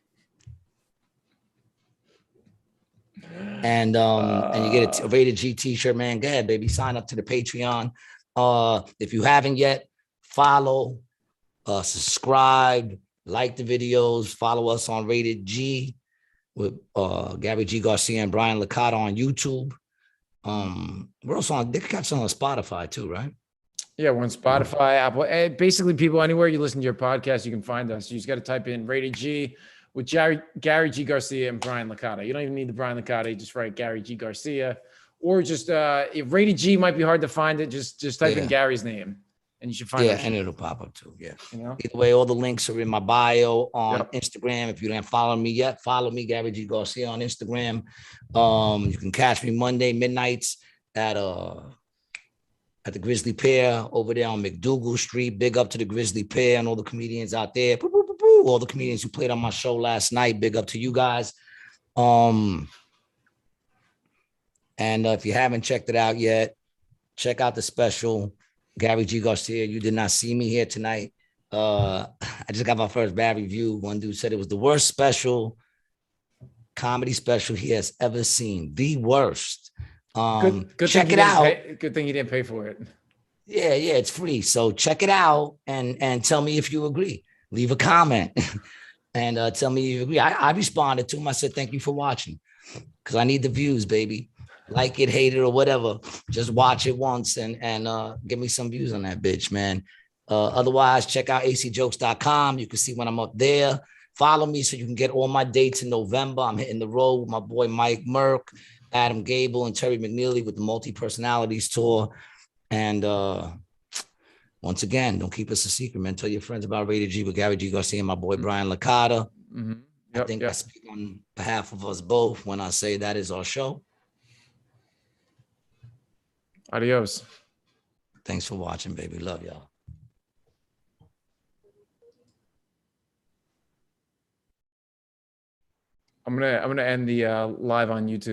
And you get a Rated G t-shirt, man. Go ahead, baby. Sign up to the Patreon. If you haven't yet, follow, subscribe, like the videos, follow us on Rated G with Gary G. Garcia and Brian Licata on YouTube. We're also on, they catch us on Spotify too, right? Yeah, we're on Spotify, Apple. Basically, people, anywhere you listen to your podcast, you can find us. You just got to type in Rated G with Gary G. Garcia and Brian Licata. You don't even need the Brian Licata. You just write Gary G. Garcia. Or just if Rated G might be hard to find it, just type in Gary's name and you should find it. Yeah, and it'll pop up too. Yeah. Either way, all the links are in my bio on Instagram. If you don't follow me yet, follow me, Gary G. Garcia on Instagram. You can catch me Monday midnights at the Grizzly Pear over there on McDougal Street. Big up to the Grizzly Pear and all the comedians out there. All the comedians who played on my show last night. Big up to you guys. And if you haven't checked it out yet, check out the special. Gary G. Garcia, you did not see me here tonight. I just got my first bad review. One dude said it was the worst comedy special he has ever seen. The worst. Good check it out. Good thing you didn't pay for it. Yeah, it's free. So check it out and tell me if you agree. Leave a comment and tell me if you agree. I responded to him. I said, thank you for watching because I need the views, baby. Like it, hate it, or whatever. Just watch it once and give me some views on that bitch, man. Otherwise, check out acjokes.com. You can see when I'm up there. Follow me so you can get all my dates in November. I'm hitting the road with my boy Mike Merck, Adam Gable, and Terry McNeely with the Multi Personalities Tour. And once again, don't keep us a secret, man. Tell your friends about Rated G with Gary G. Garcia and my boy Brian Licata. Mm-hmm. I think I speak on behalf of us both when I say that is our show. Adios. Thanks for watching, baby. Love y'all. I'm gonna end the live on YouTube.